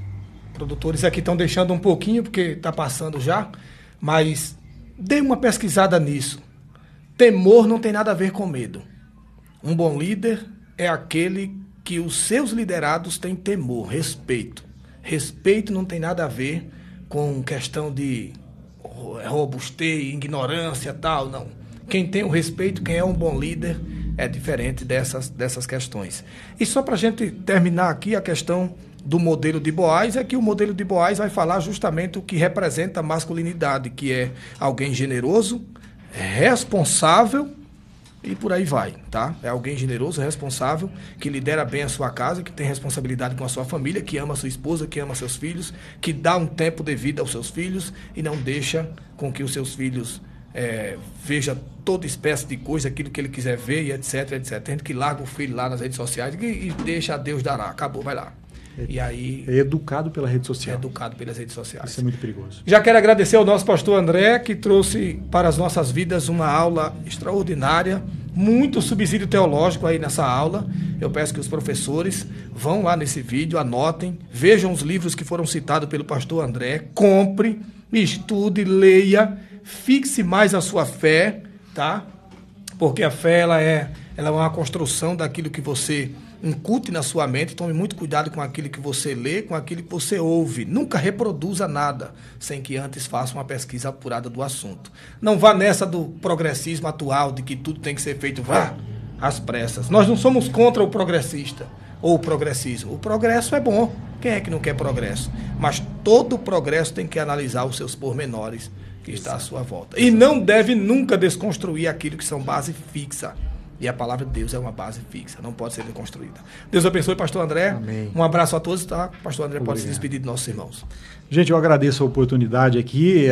produtores aqui estão deixando um pouquinho, porque está passando já, mas dê uma pesquisada nisso. Temor não tem nada a ver com medo. Um bom líder é aquele que os seus liderados têm temor, respeito. Respeito não tem nada a ver com questão de robustez, ignorância, tal, não. Quem tem o respeito, quem é um bom líder, é diferente dessas questões. E só para a gente terminar aqui a questão do modelo de Boaz, é que o modelo de Boaz vai falar justamente o que representa a masculinidade, que é alguém generoso, responsável e por aí vai, tá? É alguém generoso, responsável, que lidera bem a sua casa, que tem responsabilidade com a sua família, que ama a sua esposa, que ama seus filhos, que dá um tempo de vida aos seus filhos e não deixa com que os seus filhos veja toda espécie de coisa, aquilo que ele quiser ver e etc, etc. Tem gente que larga o filho lá nas redes sociais e deixa a Deus dará. Acabou, vai lá. E aí, é educado pela rede social. É educado pelas redes sociais. Isso é muito perigoso. Já quero agradecer ao nosso pastor André, que trouxe para as nossas vidas uma aula extraordinária, muito subsídio teológico aí nessa aula. Eu peço que os professores vão lá nesse vídeo, anotem, vejam os livros que foram citados pelo pastor André, compre, estude, leia, fixe mais a sua fé, tá? Porque a fé ela é uma construção daquilo que você incute na sua mente. Tome muito cuidado com aquilo que você lê, com aquilo que você ouve. Nunca reproduza nada sem que antes faça uma pesquisa apurada do assunto. Não vá nessa do progressismo atual, de que tudo tem que ser feito às pressas. Nós não somos contra o progressista ou o progressismo. O progresso é bom. Quem é que não quer progresso? Mas todo progresso tem que analisar os seus pormenores que está à sua volta. E não deve nunca desconstruir aquilo que são base fixa. E a palavra de Deus é uma base fixa, não pode ser desconstruída. Deus abençoe, pastor André. Amém. Um abraço a todos, tá? Pastor André Obrigado. Pode se despedir de nossos irmãos. Gente, eu agradeço a oportunidade aqui.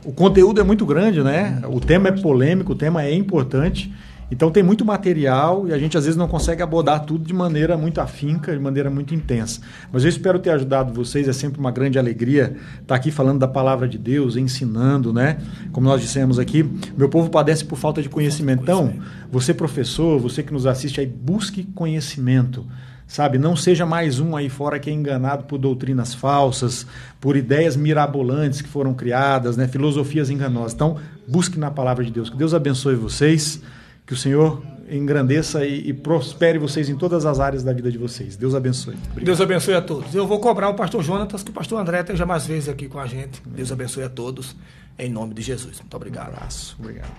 O conteúdo é muito grande, né? O tema é polêmico, o tema é importante. Então tem muito material e a gente às vezes não consegue abordar tudo de maneira muito afinca, de maneira muito intensa. Mas eu espero ter ajudado vocês, é sempre uma grande alegria estar aqui falando da palavra de Deus, ensinando, né? Como nós dissemos aqui, meu povo padece por falta de conhecimento. Então, você professor, você que nos assiste aí, busque conhecimento. Sabe, não seja mais um aí fora que é enganado por doutrinas falsas, por ideias mirabolantes que foram criadas, né? Filosofias enganosas. Então, busque na palavra de Deus. Que Deus abençoe vocês. Que o Senhor engrandeça e prospere vocês em todas as áreas da vida de vocês. Deus abençoe. Obrigado. Deus abençoe a todos. Eu vou cobrar o pastor Jonatas, que o pastor André esteja mais vezes aqui com a gente. Deus abençoe a todos, em nome de Jesus. Muito obrigado. Um abraço. Obrigado.